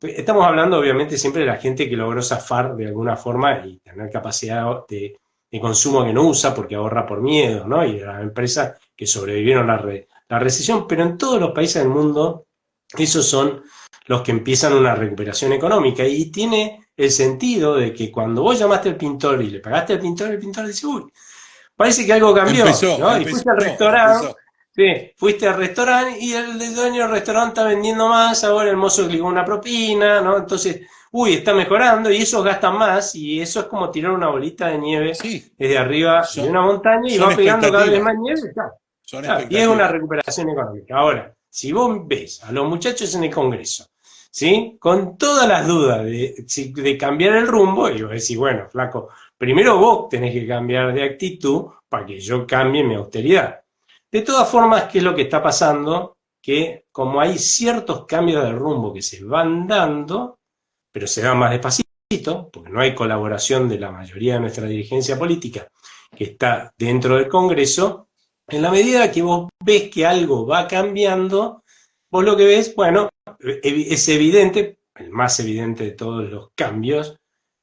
Estamos hablando obviamente siempre de la gente que logró zafar de alguna forma y tener capacidad de consumo que no usa porque ahorra por miedo, ¿no? Y de las empresas que sobrevivieron la recesión. Pero en todos los países del mundo, esos son los que empiezan una recuperación económica. Y tiene el sentido de que cuando vos llamaste al pintor y le pagaste al pintor, el pintor dice, uy, parece que algo cambió, ¿no? Y fuiste al restaurante, sí, fuiste al restaurante y el dueño del restaurante está vendiendo más, ahora el mozo clicó una propina, ¿no? Entonces, uy, está mejorando y esos gastan más y eso es como tirar una bolita de nieve desde arriba de una montaña y va pegando cada vez más nieve, claro, y es una recuperación económica. Ahora, si vos ves a los muchachos en el Congreso, ¿sí? Con todas las dudas de cambiar el rumbo, y vos decís, bueno, flaco, primero vos tenés que cambiar de actitud para que yo cambie mi austeridad. De todas formas, ¿qué es lo que está pasando? Que como hay ciertos cambios de rumbo que se van dando, pero se dan más despacito, porque no hay colaboración de la mayoría de nuestra dirigencia política que está dentro del Congreso, en la medida que vos ves que algo va cambiando, vos lo que ves, bueno, es evidente, el más evidente de todos los cambios,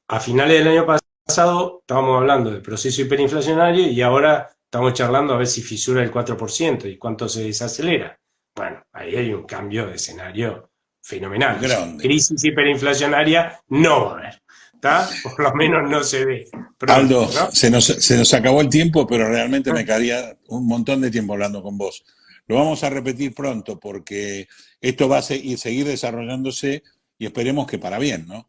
a finales del año pasado estábamos hablando del proceso hiperinflacionario y ahora estamos charlando a ver si fisura el 4% y cuánto se desacelera. Bueno, ahí hay un cambio de escenario fenomenal. Grande. Crisis hiperinflacionaria no va a haber, ¿está? Por lo menos no se ve. Pronto, Aldo, ¿no? se nos acabó el tiempo, pero realmente me quedaría un montón de tiempo hablando con vos. Lo vamos a repetir pronto porque esto va a seguir desarrollándose y esperemos que para bien, ¿no?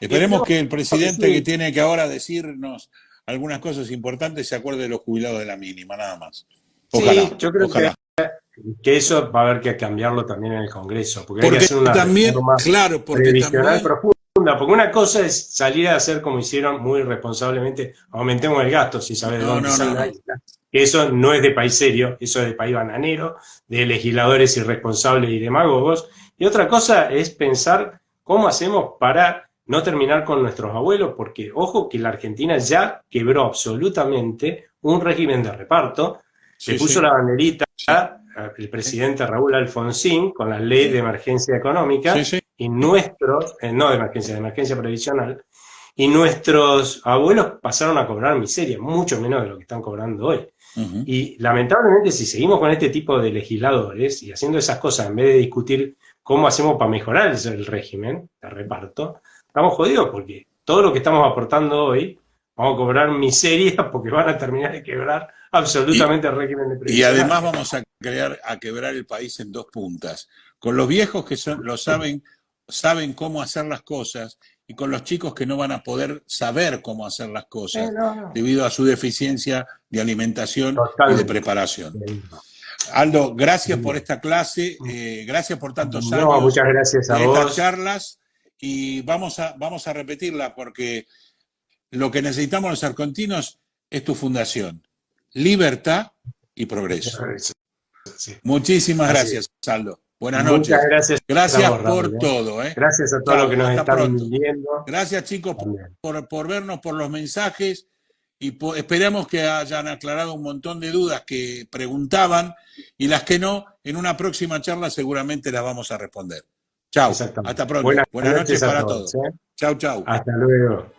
Esperemos que el presidente que tiene que ahora decirnos algunas cosas importantes se acuerde de los jubilados de la mínima, nada más. Ojalá. Sí, yo creo que eso va a haber que cambiarlo también en el Congreso, porque hay que hacer una reforma previsional profunda, porque una cosa es salir a hacer como hicieron muy responsablemente, aumentemos el gasto, si sabes de dónde sale. Que eso no es de país serio, eso es de país bananero, de legisladores irresponsables y demagogos. Y otra cosa es pensar cómo hacemos para no terminar con nuestros abuelos, porque ojo que la Argentina ya quebró absolutamente un régimen de reparto, le puso la banderita el presidente Raúl Alfonsín con la ley de emergencia económica y nuestros, no de emergencia previsional, y nuestros abuelos pasaron a cobrar miseria, mucho menos de lo que están cobrando hoy. Y lamentablemente si seguimos con este tipo de legisladores y haciendo esas cosas en vez de discutir cómo hacemos para mejorar el régimen de reparto, estamos jodidos porque todo lo que estamos aportando hoy vamos a cobrar miseria porque van a terminar de quebrar absolutamente el régimen de previsión. Y además vamos a quebrar el país en dos puntas. Con los viejos que saben cómo hacer las cosas y con los chicos que no van a poder saber cómo hacer las cosas debido a su deficiencia de alimentación y de preparación. Aldo, gracias por esta clase, gracias por tantos años muchas gracias a de vos. estas charlas y vamos a repetirla porque lo que necesitamos los argentinos es tu fundación, libertad y progreso. Muchísimas gracias, Aldo. Buenas noches. Muchas gracias. Gracias por todo. Gracias a todos los que nos están viendo. Gracias, chicos, por vernos, por los mensajes y esperamos que hayan aclarado un montón de dudas que preguntaban y las que no, en una próxima charla seguramente las vamos a responder. Chao. Hasta pronto. Buenas noches para todos. Chau, chau. Hasta luego.